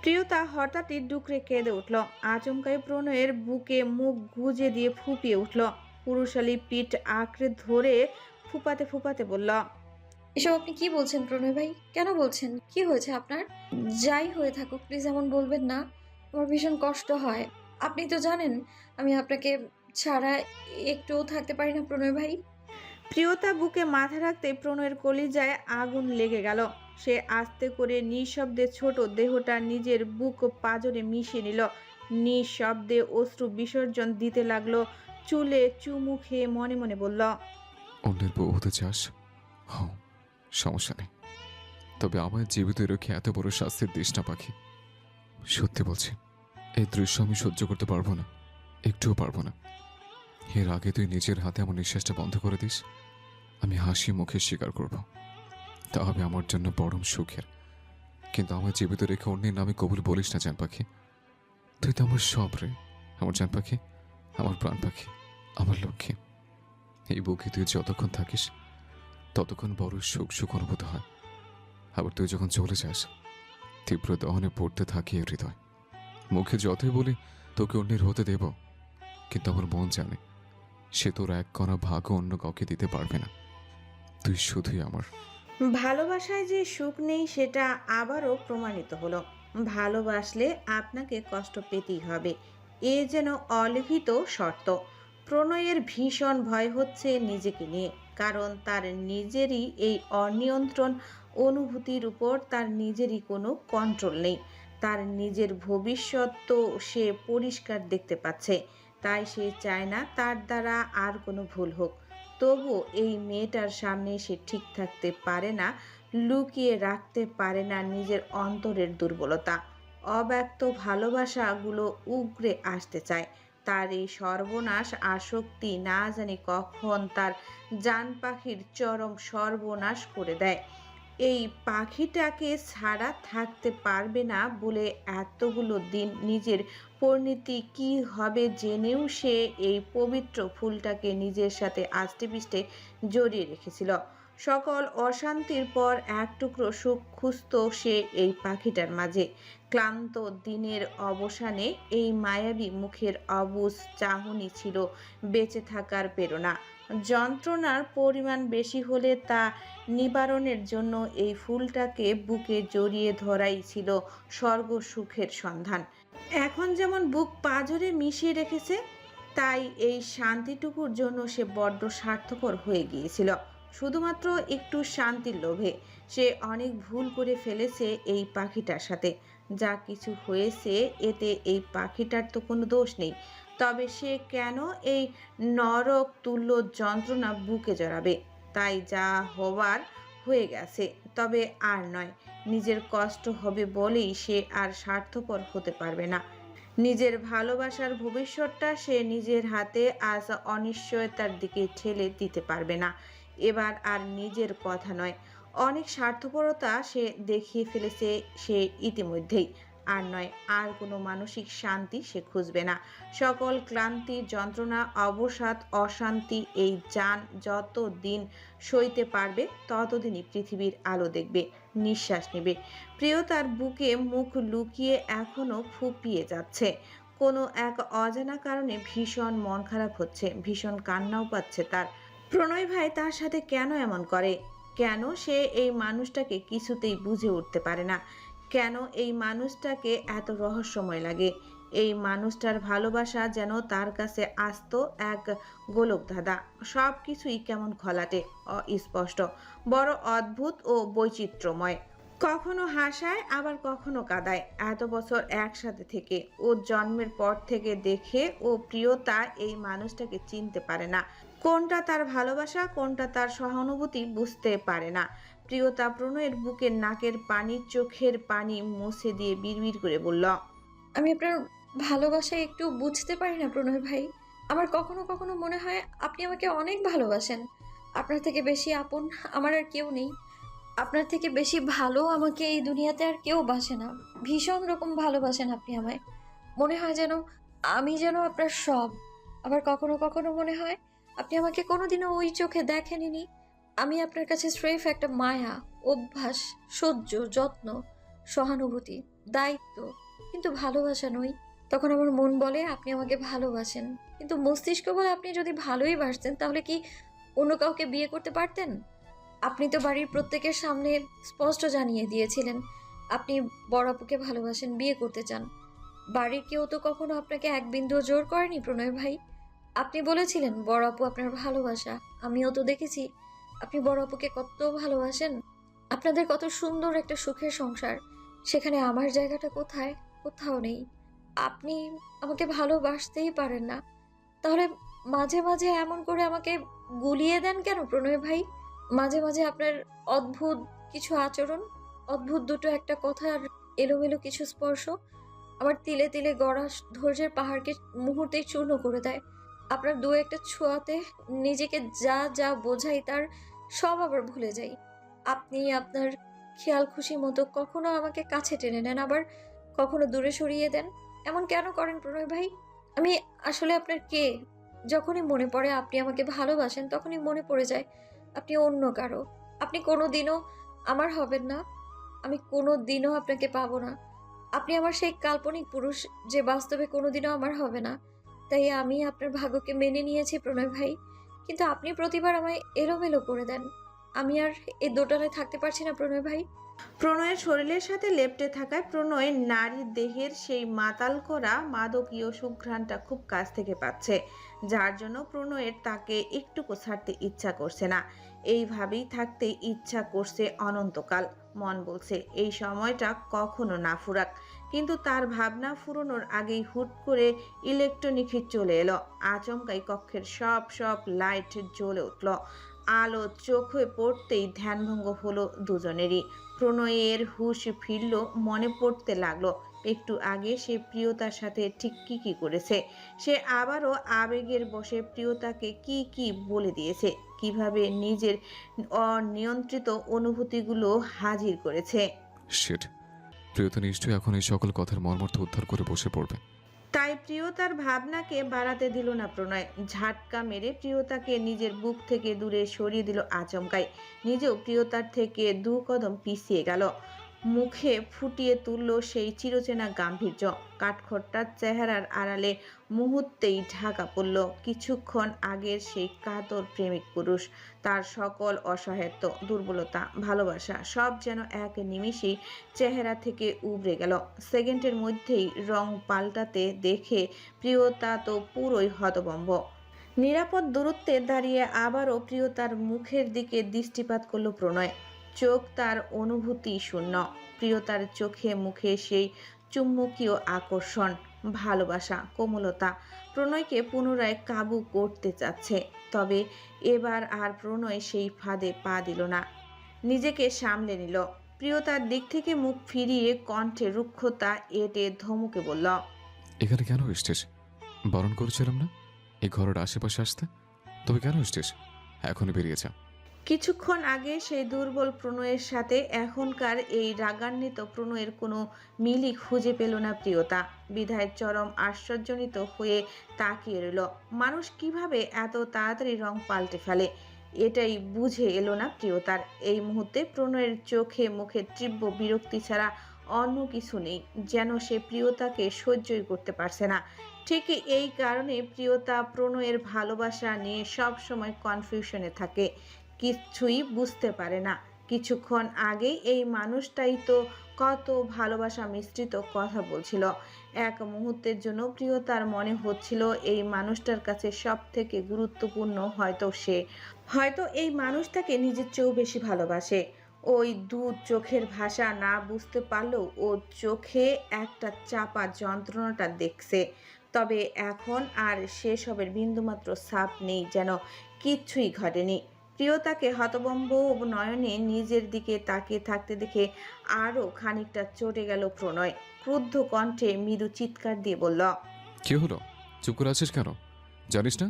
প্রিয়তা হঠাৎই ডুকরে কেঁদে উঠল। আচমকাই প্রণয়ের বুকে মুখ গুজে দিয়ে ফুপিয়ে উঠল। পুরুষালী পিঠ আঁকড়ে ধরে ফুপাতে ফুপাতে বলল, এসব আপনি কি বলছেন প্রণয় ভাই? কেন বলছেন? কি হয়েছে আপনার? যাই হয়ে থাকুক প্লিজ এমন বলবেন না। আমার ভীষণ কষ্ট হয়। আপনি তো জানেন আমি আপনাকে ছাড়া একটুও থাকতে পারি না প্রণয় ভাই। প্রিয়তা বুকে মাথা রাখতে প্রণয়ের কলিজায় আগুন লেগে গেল। সে আস্তে করে নিঃশব্দে ছোট দেহটা নিজের বুক পাঁজরে মিশিয়ে নিল। নিঃশব্দে অশ্রু বিসর্জন দিতে লাগলো। চুলে চুমু খেয়ে মনে মনে বলল, অন্যের বউ হতে চাস? হ্যাঁ, সমস্যা নেই, তবে আমায় জীবিত রেখে এত বড় শাস্তির দিস না পাখি। সত্যি বলছি, এই দৃশ্য আমি সহ্য করতে পারবো না, একটুও পারবো না। এর আগে তুই নিজের হাতে আমার নিঃশ্বাসটা বন্ধ করে দিস, আমি হাসি মুখে স্বীকার করব, তা হবে আমার জন্য পরম সুখের। কিন্তু আমার জীবিত রেখে অন্যের নামে কবুল বলিস না জান পাখি। তুই তো আমার সব রে, আমার জান পাখি, আমার প্রাণ পাখি, আমার লক্ষ্মী। এই বুকে তুই যতক্ষণ থাকিস ততক্ষণ বড় সুখ সুখ অনুভূত হয়। আবার তুই যখন চলে যাস তীব্র দহনে পড়তে থাকি এ হৃদয়। মুখে যতই বলি তোকে অন্যের হতে দেব, কিন্তু আমার মন জানে সে তোর এক কণা ভাগও অন্য কাউকে দিতে পারবে না। তুই শুধুই আমার। ভালোবাসায় যে সুখ নেই সেটা আবারও প্রমাণিত হলো। ভালোবাসলে আপনাকে কষ্ট পেতেই হবে, এ যেন অলিখিত শর্ত। প্রণয়ের ভীষণ ভয় হচ্ছে নিজেকে নিয়ে, কারণ তার নিজেরই এই অনিয়ন্ত্রণ অনুভূতির উপর তার নিজেরই কোনো কন্ট্রোল নেই। তার নিজের ভবিষ্যৎ তো সে পরিষ্কার দেখতে পাচ্ছে, তাই সে চায় না তার দ্বারা আর কোনো ভুল হোক। তবু এই মেয়েটার সামনে সে ঠিক থাকতে পারে না, লুকিয়ে রাখতে পারে না নিজের অন্তরের দুর্বলতা। অব্যক্ত ভালোবাসাগুলো উগরে আসতে চায়। তার এই সর্বনাশ আসক্তি না জানি কখন তার জান পাখির চরম সর্বনাশ করে দেয়। এই পাখিটাকে ছাড়া থাকতে পারবে না বলে এতগুলো দিন নিজের পরিণতি কি হবে জেনেও সে এই পবিত্র ফুলটাকে নিজের সাথে আষ্টেপৃষ্টে জড়িয়ে রেখেছিল। সকল অশান্তির পর এক টুকরো সুখ খুঁজত সে এই পাখিটার মাঝে। ক্লান্ত দিনের অবসানে এই মায়াবী মুখের অবুঝ চাহনি ছিল বেঁচে থাকার প্রেরণা। যন্ত্রণার পরিমাণ বেশি হলে তা নিবারণের জন্য এই ফুলটাকে বুকে জড়িয়ে ধরাই ছিল স্বর্গ সুখের সন্ধান। এখন যেমন বুক পাঁজরে মিশিয়ে রেখেছে, তাই এই শান্তিটুকুর জন্য সে বড্ড স্বার্থপর হয়ে গিয়েছিল। শুধুমাত্র একটু শান্তির লোভে সে অনেক ভুল করে ফেলেছে এই পাখিটার সাথে। যা কিছু হয়েছে এতে এই পাখিটার তো কোনো দোষ নেই, তবে সে কেন এই নরক তুল্য যন্ত্রণা বুকে জড়াবে? তাই যা হবার হয়ে গেছে, তবে আর নয়। নিজের কষ্ট হবে বলেই সে আর স্বার্থপর হতে পারবে না। নিজের ভালোবাসার ভবিষ্যৎটা সে নিজের হাতে আজ অনিশ্চয়তার দিকে ঠেলে দিতে পারবে না। এবার আর নিজের কথা নয়, অনেক স্বার্থপরতা সে দেখিয়ে ফেলেছে সে ইতিমধ্যেই। আর নয়, আর কোনো মানসিক শান্তি সে খুঁজবে না। সকল ক্লান্তি, যন্ত্রণা, অবসাদ, অশান্তি এই জান যত দিন সইতে পারবে ততদিনই পৃথিবীর আলো দেখবে, নিঃশ্বাস নেবে। প্রিয়তার বুকে মুখ লুকিয়ে এখনো ফুঁপিয়ে যাচ্ছে। কোনো এক অজানা কারণে ভীষণ মন খারাপ হচ্ছে, ভীষণ কান্নাও পাচ্ছে তার। প্রণয় ভাই তার সাথে কেন এমন করে? কেন সে এই মানুষটাকে কিছুতেই বুঝে উঠতে পারে না? কেন এই মানুষটাকে এত রহস্যময় লাগে? এই মানুষটার ভালোবাসা যেন তার কাছে আস্ত এক গোলকধাঁধা। সব কিছুই কেমন ঘোলাটে, অস্পষ্ট, বড় অদ্ভুত ও বৈচিত্র্যময়। কখনো হাসায় আবার কখনো কাঁদায়। এত বছর একসাথে থেকে, ও জন্মের পর থেকে দেখে ও প্রিয়তা এই মানুষটাকে চিনতে পারে না। কোনটা তার ভালোবাসা, কোনটা তার সহানুভূতি বুঝতে পারে না। প্রিয়তা প্রণয়ের বুকের নাকের পানি, চোখের পানি মুছে দিয়ে বিড়বিড় করে বলল, আমি আপনার ভালোবাসায় একটু বুঝতে পারি না প্রণয় ভাই। আমার কখনো কখনো মনে হয় আপনি আমাকে অনেক ভালোবাসেন। আপনার থেকে বেশি আপন আমার আর কেউ নেই। আপনার থেকে বেশি ভালো আমাকে এই দুনিয়াতে আর কেউ বাসে না। ভীষণ রকম ভালোবাসেন আপনি আমায়। মনে হয় যেন আমি যেন আপনার সব। আবার কখনো কখনো মনে হয় আপনি আমাকে কোনোদিনও ওই চোখে দেখেননি। আমি আপনার কাছে স্রেফ একটা মায়া, অভ্যাস, সহ্য, যত্ন, সহানুভূতি, দায়িত্ব, কিন্তু ভালোবাসা নই। তখন আমার মন বলে আপনি আমাকে ভালোবাসেন, কিন্তু মস্তিষ্ক বলে আপনি যদি ভালোই বাসতেন তাহলে কি অন্য কাউকে বিয়ে করতে পারতেন? আপনি তো বাড়ির প্রত্যেকের সামনে স্পষ্ট জানিয়ে দিয়েছিলেন আপনি বড় আপুকে ভালোবাসেন, বিয়ে করতে চান। বাড়ির কেউ তো কখনো আপনাকে এক বিন্দুও জোর করেনি প্রণয় ভাই। আপনি বলেছিলেন বড় আপু আপনার ভালোবাসা। আমিও তো দেখেছি আপনি বড় আপুকে কত ভালোবাসেন। আপনাদের কত সুন্দর একটা সুখের সংসার। সেখানে আমার জায়গাটা কোথায়? কোথাও নেই। আপনি আমাকে ভালোবাসতেই পারেন না, তাহলে মাঝে মাঝে এমন করে আমাকে গুলিয়ে দেন কেন প্রণয় ভাই? মাঝে মাঝে আপনার অদ্ভুত কিছু আচরণ, অদ্ভুত দুটো একটা কথা আর এলোমেলো কিছু স্পর্শ আমার তিলে তিলে গড়া ধৈর্যের পাহাড়কে মুহূর্তেই চূর্ণ করে দেয়। আপনার দু একটা ছোঁয়াতে নিজেকে যা যা বোঝাই তার সব আবার ভুলে যাই। আপনি আপনার খেয়াল খুশি মতো কখনো আমাকে কাছে টেনে নেন, আবার কখনো দূরে সরিয়ে দেন। এমন কেন করেন প্রণয় ভাই? আমি আসলে আপনার কে? যখনই মনে পড়ে আপনি আমাকে ভালোবাসেন, তখনই মনে পড়ে যায় আপনি অন্য কারো। আপনি কোনোদিনও আমার হবেন না। আমি কোনোদিনও আপনাকে পাবো না। আপনি আমার সেই কাল্পনিক পুরুষ, যে বাস্তবে কোনোদিনও আমার হবে না। তাই আমি আপনার ভাগ্যকে মেনে নিয়েছি প্রণয় ভাই। কিন্তু আপনি প্রতিবার আমায় এলোমেলো করে দেন। আমি আর এই দোটানায় থাকতে পারছি না প্রণয় ভাই। প্রণয়ের শরীরের সাথে লেপ্টে থাকায় প্রণয় নারীর দেহের সেই মাতাল করা মাদকীয় সুঘ্রাণটা খুব কাছ থেকে পাচ্ছে, যার জন্য প্রণয়ের তাকে একটুকু ছাড়তে ইচ্ছা করছে না। এইভাবেই থাকতে ইচ্ছা করছে অনন্তকাল। মন বলছে এই সময়টা কখনো না ফুরাক, কিন্তু তার ভাবনা ফুরোনোর আগেই হুট করে ইলেকট্রনিক হিট চলে এলো। আচমকাই কক্ষের সব লাইট জ্বলে উঠল। আলো চোখে পড়তেই ধ্যানভঙ্গ হলো দুজনেরই। প্রণয়ের হুঁশ ফিরল, মনে পড়তে লাগলো একটু আগে সে প্রিয়তার সাথে ঠিক কি করেছে। সে আবারও আবেগের বশে প্রিয়তাকে কি বলে দিয়েছে, কিভাবে নিজের অনিয়ন্ত্রিত অনুভূতিগুলো হাজির করেছে। শিট, প্রিয়তা নিশ্চয়ই এখন এই সকল কথার মর্মার্থ উদ্ধার করে বসে পড়বে। তাই প্রিয়তার ভাবনাকে বাড়াতে দিল না প্রণয়। ঝাটকা মেরে প্রিয়তাকে নিজের বুক থেকে দূরে সরিয়ে দিল আচমকাই। নিজেও প্রিয়তার থেকে 2 কদম পিছিয়ে গেল। মুখে ফুটিয়ে তুলল সেই চিরচেনা গাম্ভীর্য। কাঠখোট্টার চেহারার আড়ালে মুহূর্তেই ঢাকা পড়ল কিছুক্ষণ আগের সেই কাতর প্রেমিক পুরুষ। তার সকল অসহায়ত্ব, দুর্বলতা, ভালোবাসা সব যেন এক নিমিষেই চেহারা থেকে উবড়ে গেল। সেকেন্ডের মধ্যেই রং পাল্টাতে দেখে প্রিয়তা তো পুরোই হতভম্ব। নিরাপদ দূরত্বে দাঁড়িয়ে আবারও প্রিয়তার মুখের দিকে দৃষ্টিপাত করল প্রণয়। চোখ তার অনুভূতি শূন্য। প্রিয়তার চোখে মুখে সেই চুম্বকীয় আকর্ষণ, ভালোবাসা, কোমলতা প্রণয়কে পুনরায় কাবু করতে চাচ্ছে। তবে এবার আর প্রণয় সেই ফাঁদে পা দিল না, নিজেকে সামলে নিল। প্রিয়তার দিক থেকে মুখ ফিরিয়ে কণ্ঠে রুক্ষতা এঁটে ধমকে বলল, এখানে কেন এসছিস? বারণ করেছিলাম না এই ঘরের আশেপাশে আসতে? তবে কেন এসছিস? এখনই বেরিয়ে যা। কিছুক্ষণ আগে সেই দুর্বল প্রণয়ের সাথে এখনকার এই রাগান্বিত প্রণয়ের কোনো মিলই খুঁজে পেল না প্রিয়তা। বিধায় চরম আশ্চর্যজনিত হয়ে তাকিয়ে রইল। মানুষ কিভাবে এত তাড়াতাড়ি রং পাল্টে ফেলে, এটাই বুঝে এলো না প্রিয়তার। এই মুহূর্তে প্রণয়ের চোখে মুখে তীব্র বিরক্তি ছাড়া অন্য কিছু নেই, যেন সে প্রিয়তাকে সহ্যই করতে পারছে না। ঠিক এই কারণে প্রিয়তা প্রণয়ের ভালোবাসা নিয়ে সব সময় কনফিউশনে থাকে, কিছুই বুঝতে পারে না। কিছুক্ষণ আগেই এই মানুষটাই তো কত ভালোবাসা মিশ্রিত কথা বলছিল। এক মুহূর্তের জন্য প্রিয়তার মনে হচ্ছিল এই মানুষটার কাছে সব থেকে গুরুত্বপূর্ণ হয়তো এই মানুষটাকে নিজের চেয়েও বেশি ভালোবাসে। ওই দু চোখের ভাষা না বুঝতে পারলেও ও চোখে একটা চাপা যন্ত্রণাটা দেখছে। তবে এখন আর সেসবের বিন্দুমাত্র ছাপ নেই, যেন কিচ্ছুই ঘটেনি। প্রিয়তাকে হতভম্ব নয়নে নিজের দিকে তাকিয়ে থাকতে দেখে আরও খানিকটা চটে গেল প্রণয়। ক্রুদ্ধ কণ্ঠে মৃদু চিৎকার দিয়ে বলল, কি হলো? চুপ করে আছিস কেন? জানিস না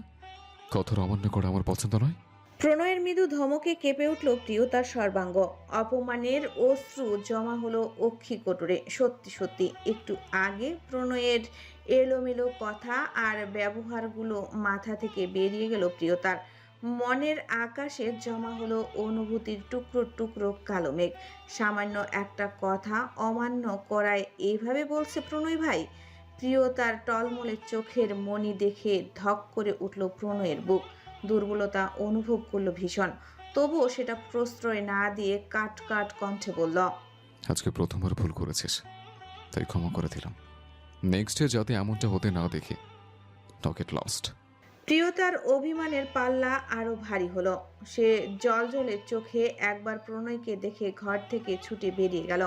কথার অমান্য করা আমার পছন্দ নয়? প্রণয়ের মৃদু ধমকে কেঁপে উঠল প্রিয়তার সর্বাঙ্গ। অপমানের অশ্রু জমা হলো অক্ষি কোটরে। সত্যি একটু আগে প্রণয়ের এলোমেলো কথা আর ব্যবহারগুলো মাথা থেকে বেরিয়ে গেল প্রিয়তার। মনের আকাশে জমা হলো অনুভূতির টুকরো কালো মেঘ। সামান্য একটা কথা অমান্য করায় এইভাবে বলছে প্রণয় ভাই? প্রিয়তার টলমলে চোখের মণি দেখে ধক করে উঠল প্রণয়ের বুক। দুর্বলতা অনুভব করলো ভীষণ, তবুও সেটা প্রশ্রয় না দিয়ে কাট কণ্ঠে বলল, আজকে প্রথমবার ভুল করেছিস, তাই ক্ষমা করে দিলাম। নেক্সট ডে যাতে এমনটা হতে না দেখি। টকেট লস্ট। প্রিয়তার অভিমানের পাল্লা আরো ভারী হলো। সে জলজলে চোখে একবার প্রণয়কে দেখে ঘর থেকে ছুটে বেরিয়ে গেল।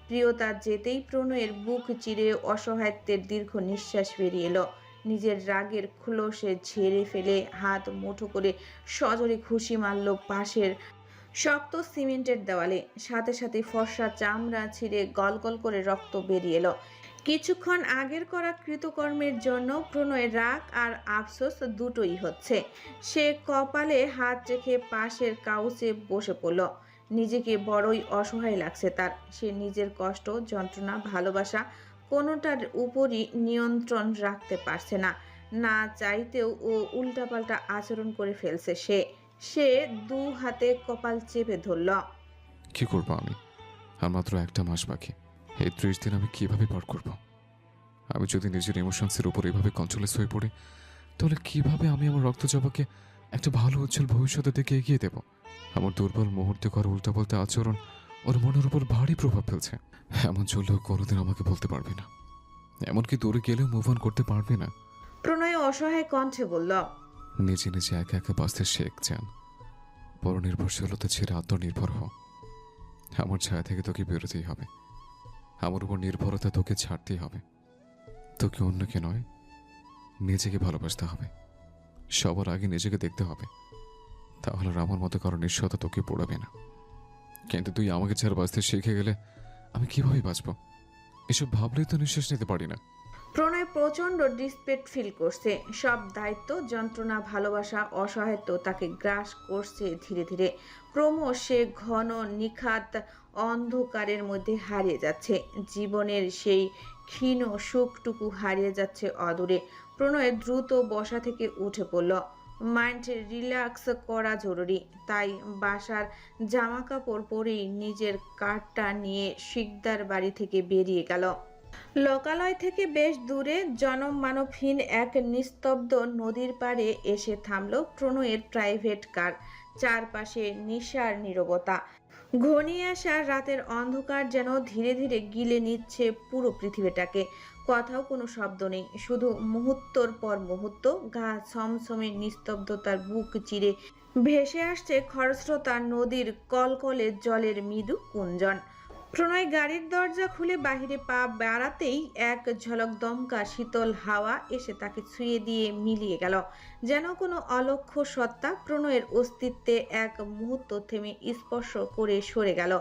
প্রিয়তা যেতেই প্রণয়ের বুক চিরে অসহায়ত্বের দীর্ঘ নিঃশ্বাস বেরিয়ে এলো। নিজের রাগের খোলসে ঝেড়ে ফেলে হাত মুঠো করে সজোরে ঘুষি মারল পাশের শক্ত সিমেন্টের দেওয়ালে। সাথে ফর্সা চামড়া ছিঁড়ে গলগল করে রক্ত বেরিয়ে এলো। কিছুক্ষণ আগের করা কৃতকর্মের জন্য প্রণয়ের রাগ আর আফসোস দুটোই হচ্ছে। সে কপালে হাত রেখে পাশের কাউচে বসে পড়ল। নিজেকে বড়ই অসহায় লাগছে তার। সে নিজের কষ্ট, যন্ত্রণা, ভালোবাসা কোনোটার উপরই নিয়ন্ত্রণ রাখতে পারছে না। না চাইতেও ও উল্টাপাল্টা আচরণ করে ফেলছে সে দু হাতে কপাল চেপে ধরল। কি করবো আমি? আর মাত্র একটা মাস বাকি। এই 30 দিন আমি কিভাবে পার করব? আমি যদি নিজের ইমোশনসের উপর এভাবে কন্ট্রোলেস হয়ে পড়ি, তাহলে কিভাবে আমি আমার রক্তচাপাকে একটা ভালো উজ্জ্বল ভবিষ্যতের দিকে এগিয়ে দেব? আমার দুর্বল মুহূর্তে করা উল্টাপাল্টা আচরণ ওর মনের উপর ভারী প্রভাব ফেলছে। এমন চললেও কোনোদিন আমাকে বলতে পারবে না, এমনকি দূরে গেলেও মুভ অন করতে পারবে না। প্রণয় অসহায় কণ্ঠে বলল, নিজে নিজে একা একা বাঁচতে শেখ চান। পরনির্ভরশীলতা ছেড়ে আত্মনির্ভর হও। আমার ছায়া থেকে তোকে বেরোতেই হবে। আমার উপর নির্ভরতা তোকে ছাড়তেই হবে। তোকে অন্যকে নয়, নিজেকে ভালোবাসতে হবে। সবার আগে নিজেকে দেখতে হবে, তাহলে আর আমার মতো কারো নিঃস্বতা তোকে পড়াবে না। কিন্তু তুই আমাকে ছাড়া বাঁচতে শিখে গেলে আমি কিভাবে বাঁচব? এসব ভাবলেই তো নিঃশ্বাস নিতে পারি না। প্রণয় প্রচন্ড ডিসপেক্ট ফিল করছে। সব দায়িত্ব, যন্ত্রণা, ভালোবাসা, অসহায়ত্ব তাকে গ্রাস করছে ধীরে ধীরে। ক্রমশ সে ঘন নিখাত অন্ধকারের মধ্যে হারিয়ে যাচ্ছে। জীবনের সেই ক্ষীণ সুখটুকু হারিয়ে যাচ্ছে অদূরে। প্রণয় দ্রুত বসা থেকে উঠে পড়ল। মাইন্ড রিল্যাক্স করা জরুরি। তাই বাসার জামা কাপড় পরেই নিজের কার্ডটা নিয়ে শিকদার বাড়ি থেকে বেরিয়ে গেল। লোকালয় থেকে বেশ দূরে জনমানবহীন এক নিস্তব্ধ নদীর পাড়ে এসে থামল প্রণয়ের প্রাইভেট কার। চারপাশে নিশার নীরবতা। ঘনিয়ে আসা রাতের অন্ধকার যেন ধীরে ধীরে গিলে নিচ্ছে পুরো পৃথিবীটাকে। কোথাও কোনো শব্দ নেই, শুধু মুহূর্তর পর মুহূর্ত গা ছমছমে নিস্তব্ধতার বুক চিরে ভেসে আসছে খরস্রোতা নদীর কলকলে জলের মৃদু কুঞ্জন। প্রণয় গাড়ির দরজা খুলে বাহিরে পা বাড়াতেই এক ঝলক দমকা শীতল হাওয়া এসে তাকে ছুঁয়ে দিয়ে মিলিয়ে গেল। যেন কোনো অলক্ষ্য সত্তা প্রণয়ের অস্তিত্বে এক মুহূর্ত থেমে স্পর্শ করে সরে গেল।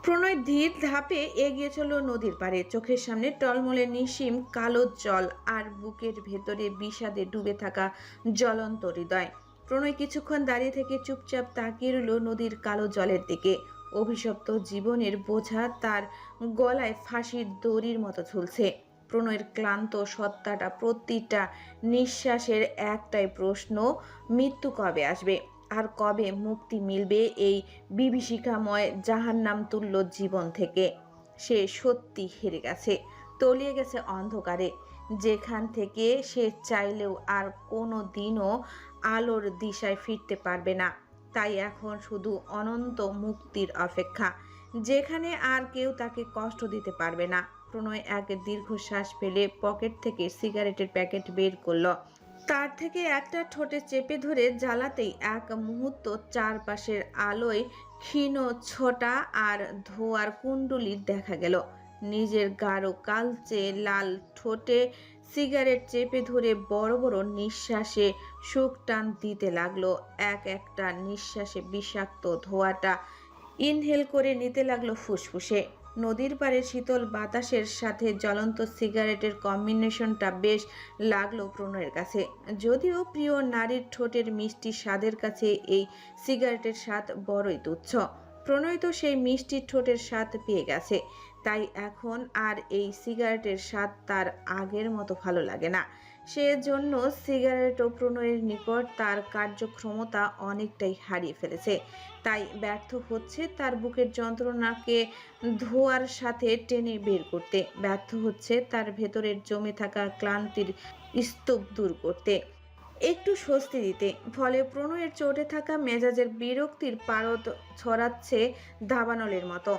প্রণয় ধীর ধাপে এগিয়ে চলল নদীর পাড়ে। চোখের সামনে টলমলে নিশিম কালো জল আর বুকের ভেতরে বিষাদে ডুবে থাকা জ্বলন্ত হৃদয়। প্রণয় কিছুক্ষণ দাঁড়িয়ে থেকে চুপচাপ তাকিয়ে রইল নদীর কালো জলের দিকে। অভিশপ্ত জীবনের বোঝা তার গলায় ফাঁসির দড়ির মতো ঝুলছে। প্রণয়ের ক্লান্ত সত্তাটা প্রতিটা নিঃশ্বাসের একটাই প্রশ্ন, মৃত্যু কবে আসবে? আর কবে মুক্তি মিলবে এই বিভীষিকাময় জাহান্নাম তুল্য জীবন থেকে? সে সত্যি হেরে গেছে, তলিয়ে গেছে অন্ধকারে, যেখান থেকে সে চাইলেও আর কোনো দিনও আলোর দিশায় ফিরতে পারবে না। তাই এখন শুধু অনন্ত মুক্তির অপেক্ষা, যেখানে আর কেউ তাকে কষ্ট দিতে পারবে না। প্রণয় এক দীর্ঘশ্বাস ফেলে পকেট থেকে সিগারেটের প্যাকেট বের করল। তার থেকে একটা ঠোঁটে চেপে ধরে জ্বালাতেই এক মুহূর্ত চারপাশের আলোয় ক্ষীণ ছোটা আর ধোয়ার কুণ্ডলি দেখা গেল। নিজের গাঢ় কালচে লাল ঠোঁটে সিগারেট চেপে ধরে বড় বড় নিঃশ্বাসে সুখ টান দিতে লাগলো। এক একটা নিঃশ্বাসে বিষাক্ত ধোঁয়াটা ইনহেল করে নিতে লাগলো ফুসফুসে। নদীর পাড়ে শীতল বাতাসের সাথে জ্বলন্ত সিগারেটের কম্বিনেশনটা বেশ লাগলো প্রণয়ের কাছে। যদিও প্রিয় নারীর ঠোঁটের মিষ্টি স্বাদের কাছে এই সিগারেটের স্বাদ বড়ই তুচ্ছ। প্রণয় তো সেই মিষ্টি ঠোঁটের স্বাদ পেয়ে গেছে, তাই এখন আর এই সিগারেটের স্বাদ তার আগের মতো ভালো লাগে না। সেজন্য সিগারেট ও প্রণয়ের নিকট তার কার্যক্ষমতা অনেকটাই হারিয়ে ফেলেছে। তাই ব্যর্থ হচ্ছে তার বুকের যন্ত্রণাকে ধোয়ার সাথে টেনে বের করতে, ব্যর্থ হচ্ছে তার ভেতরের জমে থাকা ক্লান্তির স্তূপ দূর করতে, একটু স্বস্তি দিতে। ফলে প্রণয়ের চোটে থাকা মেজাজের বিরক্তির পারদ ছড়াচ্ছে দাবানলের মতো।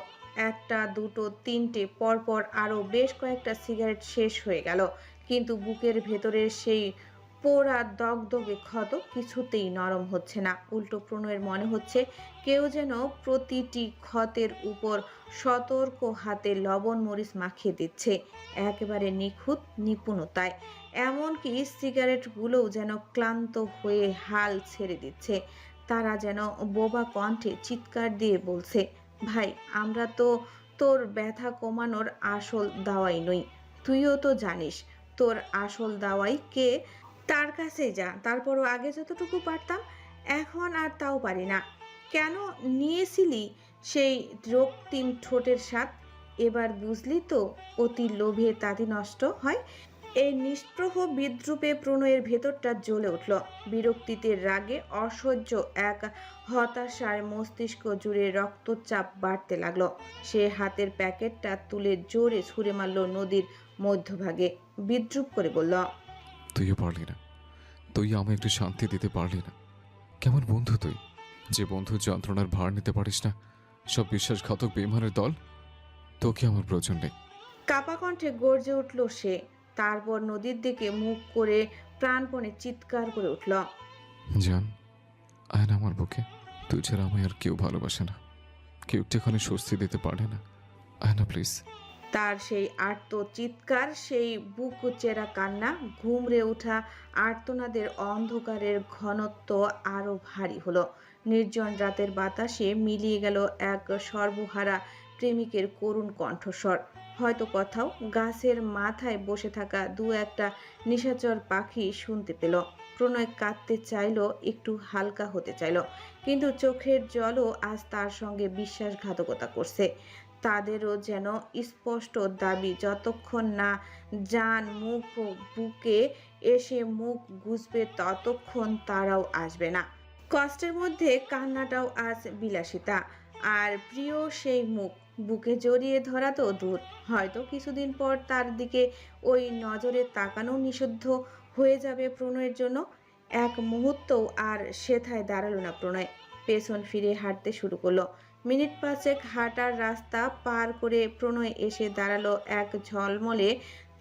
একটা, দুটো, তিনটে, পরপর আরও বেশ কয়েকটা সিগারেট শেষ হয়ে গেল, কিন্তু বুকের ভেতরের সেই পোড়া দগদগে ক্ষত কিছুতেই নরম হচ্ছে না। উল্টো প্রণয়ের মনে হচ্ছে কেউ যেন প্রতিটি ক্ষতের উপর সতর্ক হাতে লবণ মরিচ মাখিয়ে দিচ্ছে, একেবারে নিখুঁত নিপুণতায়। এমনকি সিগারেটগুলোও যেন ক্লান্ত হয়ে হাল ছেড়ে দিচ্ছে। তারা যেন বোবা কণ্ঠে চিৎকার দিয়ে বলছে, ভাই, আমরা তো তোর ব্যথা কমানোর আসল দাওয়াই নই, তুইও তো জানিস তোর আসল দাওয়াই কে। তার কাছেই যা। তারপরও আগে যতটুকু পারতাম এখন আর তাও পারি না। কেন নিয়েছিলি সেই রক্তিম ঠোঁটের স্বাদ? এবার বুঝলি তো অতি লোভে তাঁতি নষ্ট হয়। এই নিষ্প্রভ বিদ্রুপে প্রণয়ের ভেতরটা জ্বলে উঠল। বিরক্তিতে রাগে অসহ্য এক হতাশায় মস্তিষ্ক জুড়ে রক্তচাপ বাড়তে লাগলো। সে হাতের প্যাকেটটা তুলে জোরে ছুঁড়ে মারল নদীর মধ্যভাগে। বিদ্রুপ করে বলল, তুইও পারলি না, তুই আমায় একটু শান্তি দিতে পারলি না। কেমন বন্ধু তুই, যে বন্ধু যন্ত্রণার ভার নিতে পারিস না। সব বিশ্বাসঘাতক বেইমানের দল। তোকে আমার প্রয়োজন নেই। কাপা কণ্ঠে গর্জে উঠল সে। তারপর নদীর দিকে মুখ করে প্রাণপণে চিৎকার করে উঠল, জান, আয় না আমার বুকে। তুই ছাড়া আমায় আর কেউ ভালোবাসে না, কেউ একটুখানি স্বস্তি দিতে পারে না। আয় না প্লিজ। তার সেই আর্ত চিৎকার, সেই বুক চেরা কান্না, ঘুমড়ে ওঠা আর্তনাদের অন্ধকারের ঘনত্ব আরো ভারী হলো। নির্জন রাতের বাতাসে মিলিয়ে গেল এক সর্বহারা প্রেমিকের করুণ কণ্ঠস্বর। হয়তো কোথাও গাছের মাথায় বসে থাকা দু একটা নিশাচর পাখি শুনতে পেল। প্রণয় কাঁদতে চাইল, একটু হালকা হতে চাইল, কিন্তু চোখের জলও আজ তার সঙ্গে বিশ্বাসঘাতকতা করছে। তাদেরও যেন স্পষ্ট দাবি, যতক্ষণ না জান মুখ বুকে এসে মুখ গুজবে ততক্ষণ তারাও আসবে না। কষ্টের মধ্যে কান্নাটাও আজ বিলাসিতা। আর প্রিয় সেই মুখ বুকে জড়িয়ে ধরা তো দূর, হয়তো কিছুদিন পর তার দিকে ওই নজরে তাকানো নিষিদ্ধ হয়ে যাবে প্রণয়ের জন্য। এক মুহূর্তও আর সেথায় দাঁড়ালো না প্রণয়। পেছন ফিরে হাঁটতে শুরু করলো। মিনিট পাঁচেক হাঁটার রাস্তা পার করে প্রণয় এসে দাঁড়ালো এক ঝলমলে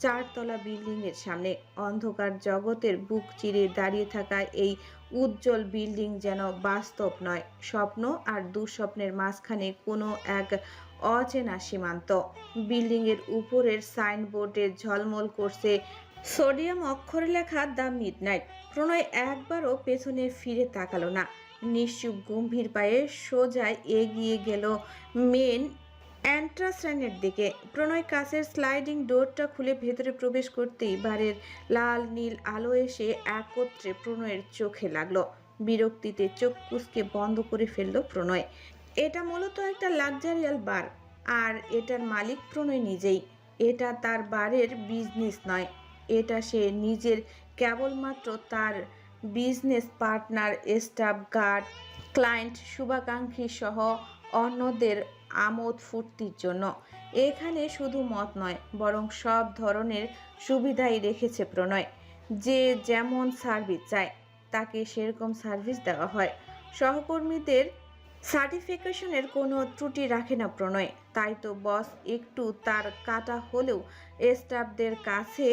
4 তলা বিল্ডিং এর সামনে। অন্ধকার জগতের বুক চিরে দাঁড়িয়ে থাকা এই উজ্জ্বল বিল্ডিং যেন বাস্তব নয়, স্বপ্ন আর দুঃস্বপ্নের মাঝখানে কোনো এক অচেনা সীমান্ত। বিল্ডিং এর উপরের সাইনবোর্ডে ঝলমল করছে সোডিয়াম অক্ষরে লেখা দ্য মিডনাইট। প্রণয় একবারও পেছনে ফিরে তাকালো না। নিশ্চুপ গম্ভীর পায়ে সোজা এগিয়ে গেল মেন এন্ট্রান্সের দিকে। প্রণয় কাছের স্লাইডিং ডোরটা খুলে ভেতরে প্রবেশ করতেই বারের লাল নীল আলো এসে একত্রে প্রণয়ের চোখে লাগলো। বিরক্তিতে চোখ কুঁচকে বন্ধ করে ফেলল প্রণয়। এটা মূলত একটা লাক্সারিয়াল বার, আর এটার মালিক প্রণয় নিজেই। এটা তার বারের বিজনেস নয়, এটা সে নিজের, কেবলমাত্র তার business partner, staff, guard, client, শুভাকাঙ্ক্ষী সহ অন্যদের আমোদ ফুর্তির জন্য। এখানে শুধু মত নয়, বরং সব ধরনের সুবিধাই রেখেছে প্রণয়। যে যেমন সার্ভিস চায় তাকে সেরকম সার্ভিস দেওয়া হয়। সহকর্মীদের সার্টিফিকেশনের কোনো ত্রুটি রাখে না প্রণয়। তাই তো বস একটু তার কাটা হলেও স্টাফদের কাছে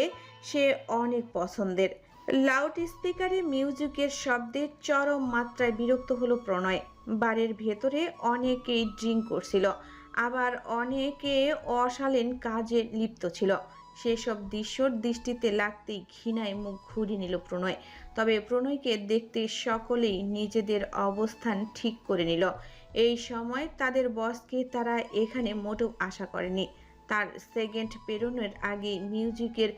সে অনেক পছন্দের। লাউড স্পিকারে মিউজিকের শব্দে চরম মাত্রায় বিরক্ত হলো প্রণয়। বারের ভেতরে অনেকেই ড্রিঙ্ক করছিল, আবার অনেকে অশালীন কাজে লিপ্ত ছিল। সেসব দৃশ্যর দৃষ্টিতে লাগতেই ঘৃণায় মুখ ঘুরিয়ে নিল প্রণয়। তবে প্রণয়কে দেখতে সকলেই নিজেদের অবস্থান ঠিক করে নিল। এই সময় তাদের বসকে তারা এখানে মোটেও আশা করেনি। তার সেকেন্ড পেরোনোর আগে মিউজিকের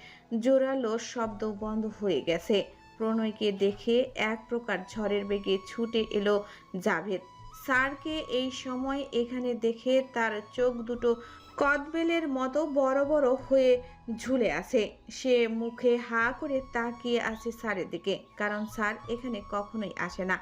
জোরালো শব্দ বন্ধ হয়ে গেছে। প্রণয়কে দেখে এক প্রকার ঝড়ের বেগে ছুটে এলো জাভেদ। স্যারকে এই সময় এখানে দেখে তার চোখ দুটো কদবেলের মতো বড় বড় হয়ে ঝুলে আছে। সে মুখে হা করে তাকিয়ে আছে স্যারের দিকে, কারণ স্যার এখানে কখনোই আসে না।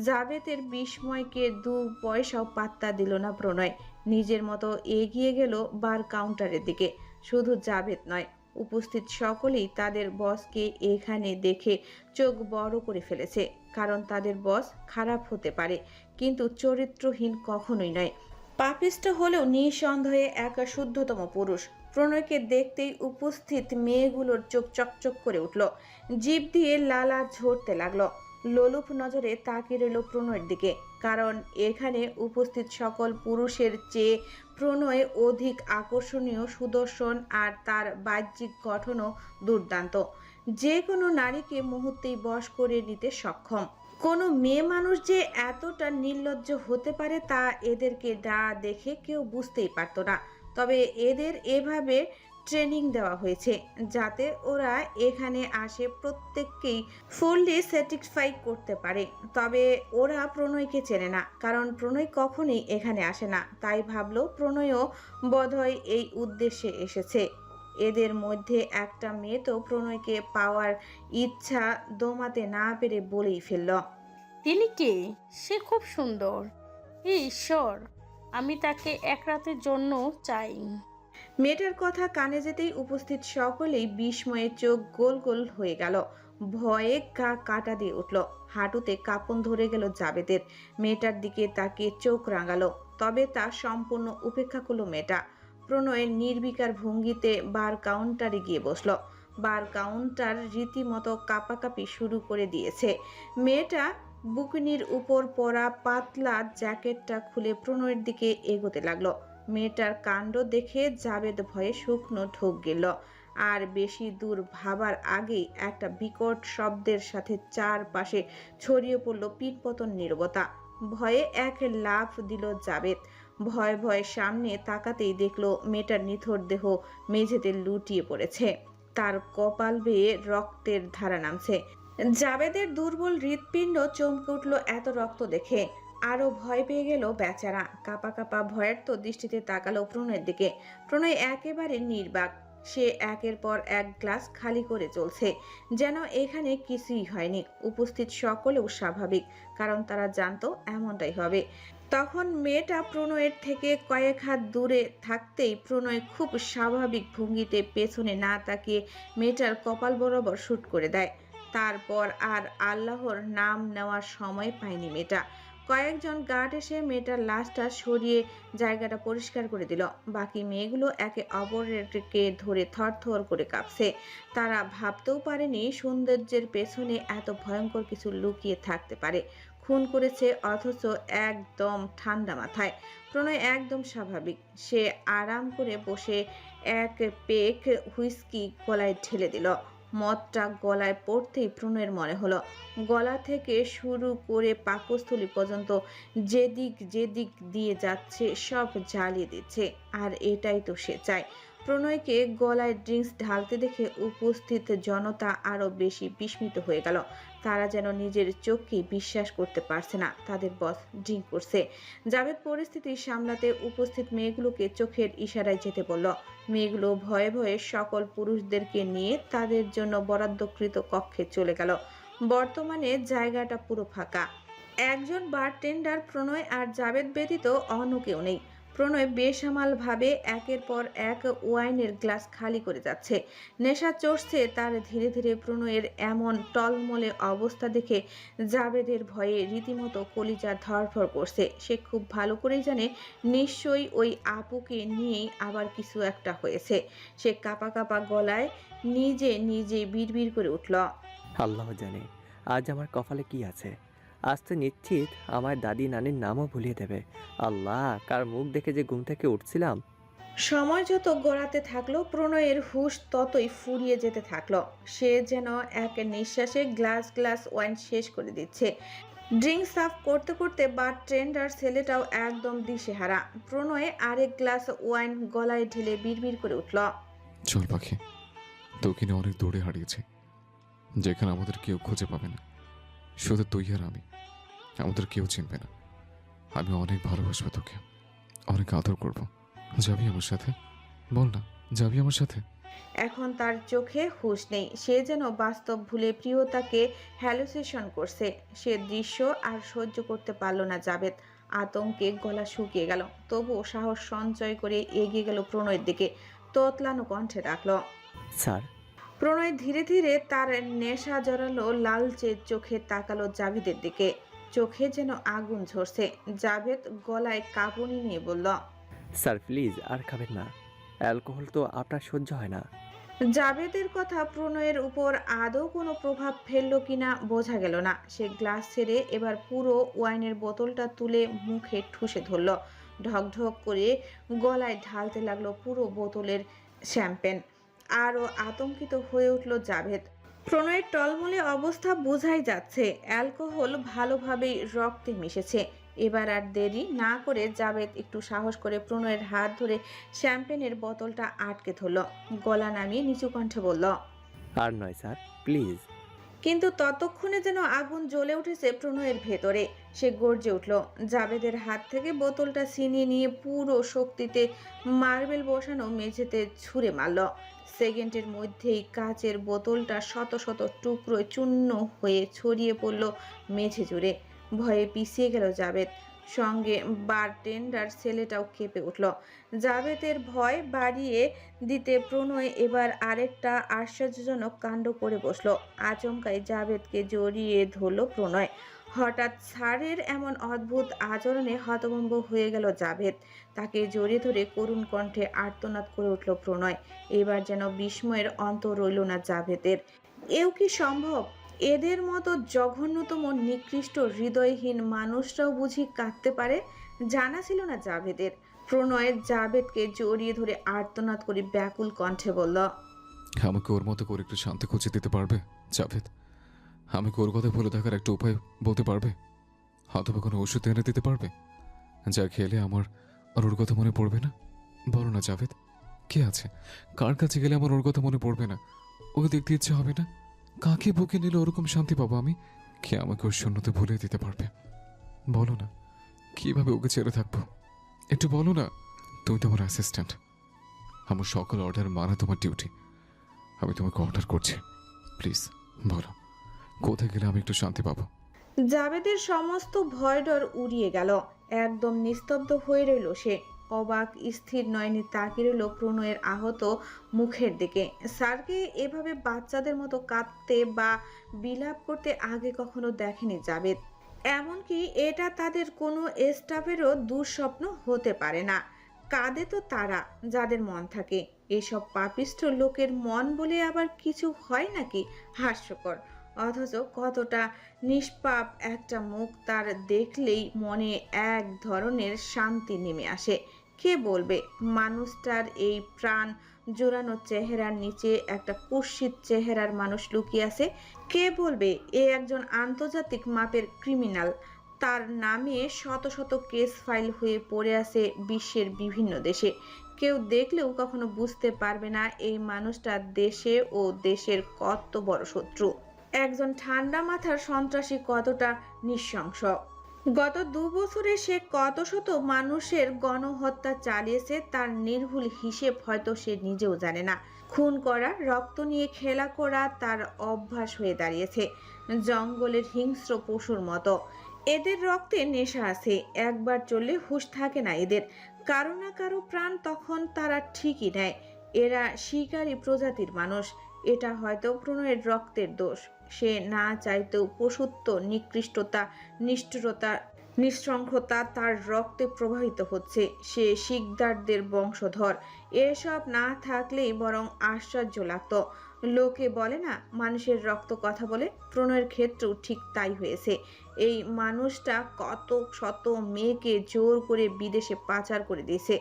জাভেদের বিস্ময়কে 2 পয়সাও পাত্তা দিল না প্রণয়। নিজের মতো এগিয়ে গেল বার কাউন্টারের দিকে। শুধু জাভেদ নয়, উপস্থিত সকলেই তাদের বসকে এখানে দেখে চোখ বড় করে ফেলেছে। কারণ তাদের বস খারাপ হতে পারে, কিন্তু চরিত্রহীন কখনোই নয়। পাপিষ্ট হলেও নিঃসন্দেহে এক শুদ্ধতম পুরুষ। প্রণয়কে দেখতেই উপস্থিত মেয়েগুলোর চোখ চকচক করে উঠল, জিভ দিয়ে লালা ঝরতে লাগলো। লোলুপ নজরে তাকিয়ে রইল প্রণয়ের দিকে, কারণ এখানে উপস্থিত সকল পুরুষের চেয়ে প্রণয় অধিক আকর্ষণীয়, সুদর্শন, আর তার বাহ্যিক গঠনও দুর্দান্ত। যে কোনো নারীকে মুহূর্তেই বশ করে নিতে সক্ষম। কোনো মেয়ে মানুষ যে এতটা নির্লজ্জ হতে পারে তা এদেরকে দেখে কেউ বুঝতেই পারত না। তবে এদের এভাবে ট্রেনিং দেওয়া হয়েছে যাতে ওরা এখানে আসে প্রত্যেককেই ফুললি স্যাটিসফাই করতে পারে। তবে ওরা প্রণয়কে চেনে না, কারণ প্রণয় কখনোই এখানে আসে না। তাই ভাবলো প্রণয়ও বোধহয় এই উদ্দেশ্যে এসেছে। এদের মধ্যে একটা মেয়ে তো প্রণয়কে পাওয়ার ইচ্ছা দমাতে না পেরে বলেই ফেলল, তিনি কে? সে খুব সুন্দর। হে ঈশ্বর, আমি তাকে এক রাতের জন্য চাই। মেয়েটার কথা কানে যেতেই উপস্থিত সকলেই বিস্ময়ে চোখ গোল গোল হয়ে গেল। ভয়ে গা কাটা দিয়ে উঠল, হাঁটুতে কাঁপন ধরে গেল জাবেদের। মেয়েটার দিকে তাকিয়ে চোখ রাঙালো, তবে তা সম্পূর্ণ উপেক্ষা করলো মেয়েটা। প্রণয়ের নির্বিকার ভঙ্গিতে বার কাউন্টারে গিয়ে বসলো। বার কাউন্টার রীতিমতো কাঁপাকাঁপি শুরু করে দিয়েছে। মেয়েটা বুকনির উপর পরা পাতলা জ্যাকেটটা খুলে প্রণয়ের দিকে এগোতে লাগলো। মেয়েটার কাণ্ড দেখে জাবেদ ভয়ে শুকনো ঢোক গেল। আর বেশি দূর ভাবার আগেই একটা বিকট শব্দের সাথে চারপাশে ছড়িয়ে পড়ল পিটপতন নীরবতা। ভয়ে এক লাফ দিল জাবেদ। ভয়ে ভয়ে সামনে তাকাতেই দেখলো মেয়েটার নিথর দেহ মেঝেতে লুটিয়ে পড়েছে। তার কপাল বেয়ে রক্তের ধারা নামছে। জাবেদের দুর্বল হৃৎপিণ্ড চমকে উঠল এত রক্ত দেখে। আরো ভয় পেয়ে গেল বেচারা। কাপা কাপা ভয়ের তো দৃষ্টিতে তাকালো প্রণয়ের দিকে। প্রণয় একেবারে নির্বাক। সে একের পর এক গ্লাস খালি করে চলছে, যেন এখানে কিছুই হয়নি। উপস্থিত সকলেও স্বাভাবিক, কারণ তারা জানতো এমনটাই হবে। তখন মেয়েটা প্রণয়ের থেকে কয়েক হাত দূরে থাকতেই প্রণয় খুব স্বাভাবিক ভঙ্গিতে পেছনে না তাকিয়ে মেয়েটার কপাল বরাবর শুট করে দেয়। তারপর আর আল্লাহর নাম নেওয়ার সময় পায়নি মেয়েটা। কয়েকজন গার্ড এসে মেয়েটার লাশটা সরিয়ে জায়গাটা পরিষ্কার করে দিল। বাকি মেয়েগুলো একে অপরকে ধরে থরথর করে কাঁপছে। তারা ভাবতেও পারেনি সৌন্দর্যের পেছনে এত ভয়ঙ্কর কিছু লুকিয়ে থাকতে পারে। খুন করেছে অথচ একদম ঠান্ডা মাথায়। প্রণয় একদম স্বাভাবিক। সে আরাম করে বসে এক পেক হুইস্কি গলায় ঢেলে দিল। মদটা গলায় পড়তেই প্রণয়ের মনে হলো গলা থেকে শুরু করে পাকস্থলী পর্যন্ত যেদিক দিয়ে যাচ্ছে সব জ্বালিয়ে দিচ্ছে। আর এটাই তো সে চায়। প্রণয়কে গলায় ড্রিঙ্কস ঢালতে দেখে উপস্থিত জনতা আরো বেশি বিস্মিত হয়ে গেল। তারা যেন নিজের চোখকে বিশ্বাস করতে পারছে না তাদের বস ড্রিঙ্ক করছে। জাবেদ পরিস্থিতি সামলাতে উপস্থিত মেয়েগুলোকে চোখের ইশারায় যেতে বলল। মেয়েগুলো ভয়ে ভয়ে সকল পুরুষদেরকে নিয়ে তাদের জন্য বরাদ্দকৃত কক্ষে চলে গেল। বর্তমানে জায়গাটা পুরো ফাঁকা। একজন বারটেন্ডার প্রণয় আর জাবেদ ব্যতীত অন্য কেউ নেই। প্রণয় বেসামালভাবে একের পর এক ওয়াইনের গ্লাস খালি করে যাচ্ছে। নেশা চড়ছে তার ধীরে ধীরে। প্রণয়ের এমন টলমলে অবস্থা দেখে জাবেদের ভয়ে রীতিমতো কলিজা ধড়ফড় করছে। সে খুব ভালো করেই জানে নিশ্চয়ই ওই আপুকে নিয়েই আবার কিছু একটা হয়েছে। সে কাঁপা কাঁপা গলায় নিজে বিড়বিড় করে উঠল, আল্লাহ জানে আজ আমার কপালে কি আছে। আজ তো নিশ্চিত আমার দাদি নানির নামও ভুলিয়ে দেবে। আল্লাহ, কার মুখ দেখে যে ঘুম থেকে উঠছিলাম। সময় যত গড়াতে থাকলো প্রণয়ের হুঁশ ততই ফুরিয়ে যেতে থাকলো। সে যেন এক নিঃশ্বাসে গ্লাস গ্লাস ওয়াইন শেষ করে দিচ্ছে। ড্রিঙ্ক সার্ভ করতে করতে বারটেন্ডার ছেলেটাও একদম দিশেহারা। প্রণয়ে আরেক গ্লাস ওয়াইন গলায় ঢেলে বিড়বিড় করে উঠল, চল পাখি, তোকে অনেক দূরে হারিয়েছে, যেখানে আমাদের কেউ খুঁজে পাবে না। শুধু তুই আর আমি, আমাদের কেউ চিনবে না। আমি অনেক ভালোবাসবো তোকে, অনেক আদর করব। যাবি আমার সাথে? বল না, যাবি আমার সাথে? এখন তার চোখে হুঁশ নেই। সে যেন বাস্তব ভুলে প্রিয়তাকে হ্যালুসিনেশন করছে। সে দৃশ্য আর সহ্য করতে পারল না জাবেদ। আতঙ্কে গলা শুকিয়ে গেল, তবুও সাহস সঞ্চয় করে এগিয়ে গেল প্রণয়ের দিকে। তোতলানো কণ্ঠে ডাকল, স্যার। প্রণয় ধীরে ধীরে তার নেশা জড়ালো লালচে চোখে তাকালো জাভেদের দিকে। চোখে যেন আগুন ঝরছে। জাভেদ গলায় কাঁপুনি নিয়ে বলল, স্যার প্লিজ আর খাবেন না, অ্যালকোহল তো আপনার সহ্য হয় না। জাভেদের কথা প্রণয়ের উপর আদৌ কোনো প্রভাব ফেললো কিনা বোঝা গেল না। সে গ্লাস ছেড়ে এবার পুরো ওয়াইনের বোতলটা তুলে মুখে ঠুসে ধরল। ঢকঢক করে গলায় ঢালতে লাগলো পুরো বোতলের শ্যাম্পেন। আরও আতঙ্কিত হয়ে উঠল জাভেদ। প্রণয়ের টলমলে অবস্থা বোঝাই যাচ্ছে। অ্যালকোহল ভালোভাবেই রক্তে মিশেছে। এবার আর দেরি না করে জাবেদ একটু সাহস করে প্রণয়ের হাত ধরে শ্যাম্পেনের বোতলটা আটকে ধরল। গলা নামিয়ে নিচু কণ্ঠে বলল, আর নয় স্যার, প্লিজ। কিন্তু ততক্ষণে যেন আগুন জ্বলে উঠেছে প্রণয়ের ভেতরে। সে গর্জে উঠল, জাবেদের হাত থেকে বোতলটা ছিনিয়ে নিয়ে পুরো শক্তিতে মার্বেল বসানো মেঝেতে ছুঁড়ে মারল। সেকেন্ডের মধ্যেই কাচের বোতলটা শত শত টুকরোয় চূর্ণ হয়ে ছড়িয়ে পড়ল মেঝে জুড়ে। ভয়ে পিছিয়ে গেল জাবেদ, সঙ্গে বারটেন্ডার ছেলেটাও কেঁপে উঠল। জাবেদের ভয় বাড়িয়ে দিতে প্রণয় এবার আরেকটা আশ্চর্যজনক কাণ্ড করে বসলো। আচমকাই জাবেদকে জড়িয়ে ধরল প্রণয়। হঠাৎ স্যারের এমন অদ্ভুত আচরণে হতভম্ব হয়ে গেল জাবেদ। তাকে জড়িয়ে ধরে করুণ কণ্ঠে আর্তনাদ করে উঠল প্রণয়। এবার যেন বিস্ময়ের অন্ত রইল না জাবেদের। এও কি সম্ভব? এদের মতো জঘন্যতম নিকৃষ্ট হৃদয়হীন মানুষরাও বুঝি কাঁদতে পারে? জানা ছিল না জাবেদের। প্রণয় জাবেদকে জড়িয়ে ধরে আর্তনাদ করে ব্যাকুল কণ্ঠে বলল, আমাকে ওর মতো করে একটু শান্তি খুঁজে দিতে পারবে জাভেদ? আমাকে ওর কথা ভুলে থাকার একটা উপায় বলতে পারবে? অথবা কোনো ওষুধ এনে দিতে পারবে যা খেলে আমার আর ওর কথা মনে পড়বে না? বলো না জাভেদ, কে আছে? কার কাছে গেলে আমার ওর কথা মনে পড়বে না? ওকে দেখতে ইচ্ছে হবে না? কাকে বুকে নিলে ওরকম শান্তি পাবো আমি? কে আমাকে ওর শূন্যতে ভুলিয়ে দিতে পারবে? বলো না, কিভাবে ওকে ছেড়ে থাকবো? একটু বলো না। তুমি তোমার অ্যাসিস্ট্যান্ট, আমার সকল অর্ডার মানা তোমার ডিউটি। আমি তোমাকে অর্ডার করছি, প্লিজ বলো কোথায় গেলে আমি একটু শান্তি পাবো? জাবেদের সমস্ত ভয় ডর উড়িয়ে গেল। একদম নিস্তব্ধ হয়ে রইল সে। অবাক স্থির নয়নে তাকিয়ে রইল প্রণয়ের আহত মুখের দিকে। স্যারকে এভাবে বাচ্চাদের মতো কাঁদতে বা বিলাপ করতে আগে কখনো দেখেনি জাবেদ। এমনকি এটা তাদের কোনো স্টাফেরও দুঃস্বপ্ন হতে পারে না। কাঁদে তো তারা যাদের মন থাকে। এসব পাপিষ্ঠ লোকের মন বলে আবার কিছু হয় নাকি? হাস্যকর। অথচ কতটা নিষ্পাপ একটা মুখ, তার দেখলেই মনে এক ধরনের শান্তি নেমে আসে। কে বলবে মানুষটার এই প্রাণ জোড়ানো চেহারার নিচে একটা কুৎসিত চেহারার মানুষ লুকিয়ে আছে? কে বলবে এ একজন আন্তর্জাতিক মাপের ক্রিমিনাল? তার নামে শত শত কেস ফাইল হয়ে পড়ে আছে বিশ্বের বিভিন্ন দেশে। কেউ দেখলেও কখনো বুঝতে পারবে না এই মানুষটা দেশে ও দেশের কত বড় শত্রু। একজন ঠান্ডা মাথার সন্ত্রাসী কতটা নৃশংস। গত 2 বছরে সে কত শত মানুষের গণহত্যা চালিয়েছে তার নির্ভুল হিসেব হয়তো সে নিজেও জানে না। খুন করা, রক্ত নিয়ে খেলা করা তার অভ্যাস হয়ে দাঁড়িয়েছে, জঙ্গলের হিংস্র পশুর মতো। এদের রক্তে নেশা আছে, একবার চললে হুঁশ থাকে না এদের। কারো না কারো প্রাণ তখন তারা ঠিকই নেয়। এরা শিকারী প্রজাতির মানুষ। এটা হয়তো প্রণয়ের রক্তের দোষ। সে না চাইতেও পশুত্ব, নিকৃষ্টতা, নিষ্ঠুরতা, নৃশংসতা তার রক্তে প্রবাহিত হচ্ছে। সে শিকদারদের বংশধর। এসব না থাকলেই বরং আশ্চর্য লাগতো। লোকে বলে না মানুষের রক্ত কথা বলে, প্রণয়ের ক্ষেত্রেও ঠিক তাই হয়েছে। এই মানুষটা কত শত মেয়েকে জোর করে বিদেশে পাচার করে দিয়েছে,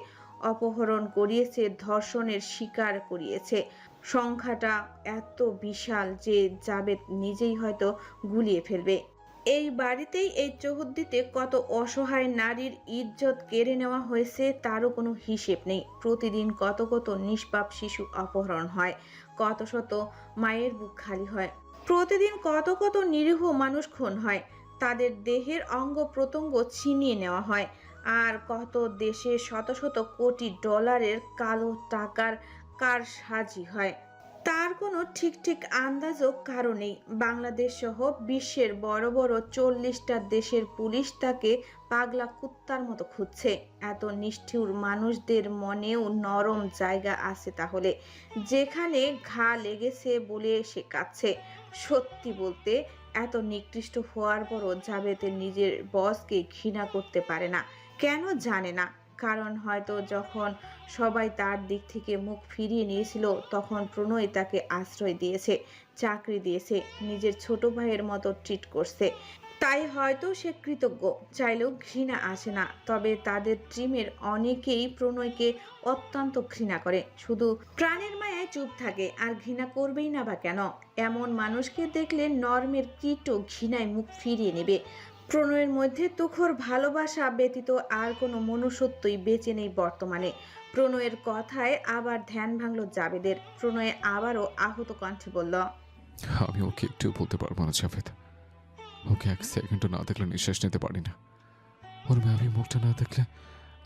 অপহরণ করিয়েছে, ধর্ষণের শিকার করিয়েছে। সংখ্যাটা এত বিশাল যে জাবেদ নিজেই হয়তো গুলিয়ে ফেলবে। এই বাড়িতেই এই চৌহদ্দিতে কত অসহায় নারীর ইজ্জত কেড়ে নেওয়া হয়েছে তারও কোনো হিসেব নেই। প্রতিদিন কত কত নিষ্পাপ শিশু অপহরণ হয়, কত শত মায়ের বুক খালি হয়। প্রতিদিন কত কত নিরীহ মানুষ খুন হয়, তাদের দেহের অঙ্গ প্রত্যঙ্গ ছিনিয়ে নেওয়া হয়। আর কত দেশে শত শত কোটি ডলারের কালো টাকার কারসাজি হয়, তার কোনো ঠিক ঠিক আন্দাজও কারো নেই। বাংলাদেশ সহ বিশ্বের বড় বড় 40টা দেশের পুলিশ তাকে পাগলা কুত্তার মতো খুঁজছে। এত নিষ্ঠুর মানুষদের মনেও নরম জায়গা আছে তাহলে, যেখানে ঘা লেগেছে বলে সে কাঁদছে। সত্যি বলতে এত নিকৃষ্ট হওয়ার পরও জাবেদের নিজের বসকে ঘৃণা করতে পারে না। কেন জানে না। কারণ হয়তো যখন সবাই তার দিক থেকে মুখ ফিরিয়ে নিয়েছিল তখন প্রণয় তাকে আশ্রয় দিয়েছে, চাকরি দিয়েছে, নিজের ছোট ভাইয়ের মতো ট্রিট করছে। তাই হয়তো সে কৃতজ্ঞ। চাইলেও ঘৃণা আসে না। তবে তাদের টিমের অনেকেই প্রণয়কে অত্যন্ত ঘৃণা করে, শুধু প্রাণের মায়ায় চুপ থাকে। আর ঘৃণা করবেই না বা কেন? এমন মানুষকে দেখলে নর্মের কীটও ঘৃণায় মুখ ফিরিয়ে নেবে। প্রণয়ের মধ্যে তুখোর ভালোবাসা ব্যতীত আর কোনো মনুষ্যত্বই বেঁচে নেই বর্তমানে। প্রণয়ের কথায় আবার ধ্যান ভাঙল জাবেদের। প্রণয়ে আবারও আহত কণ্ঠে বলল, আমি ওকে একটু বলতে পারবো না জাভেদ। ওকে এক সেকেন্ডও না দেখলে নিঃশ্বাস নিতে পারি না। ওর ম্যাভি মুখটা না দেখলে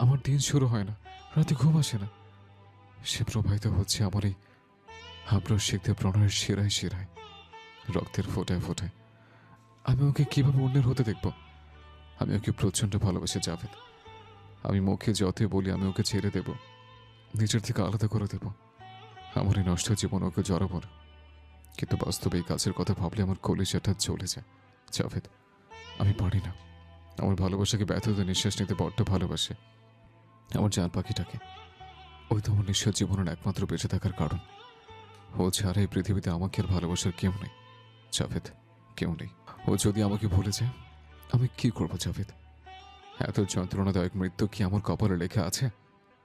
আমার দিন শুরু হয় না, রাতে ঘুম আসে না। সে প্রবাহিত হচ্ছে আমার এই আব্রুর শিখতে প্রণয়ের শিরায় শিরায়, রক্তের ফোটায় ফোটায়। আমি ওকে কিভাবে অন্যের হতে দেখব? আমি ওকে প্রচণ্ড ভালোবাসি জাভেদ। আমি মুখে যতই বলি আমি ওকে ছেড়ে দেব, নিজের থেকে আলাদা করে দেব, আমার এই নষ্ট জীবন ওকে জড়াবো না। কিন্তু বাস্তবে এই কাজের কথা ভাবলে আমার কলিজাটা চলে যায় জাভেদ। আমি পারি না। আমার ভালোবাসাকে ব্যথিত নিঃশ্বাস নিতে বড্ড ভালোবাসে, আমার জান পাখিটাকে। ওই তো আমার নিঃশ্বাস জীবনের একমাত্র বেঁচে থাকার কারণ। ও ছাড়া এই পৃথিবীতে আমাকে আর ভালোবাসার কেউ নেই জাভেদ, কেউ নেই। ও যদি আমাকে ভুলে যায় আমি কি করবো জাভেদ? এত যন্ত্রণাদায়ক মৃত্যু কি আমার কপালে লেখা আছে?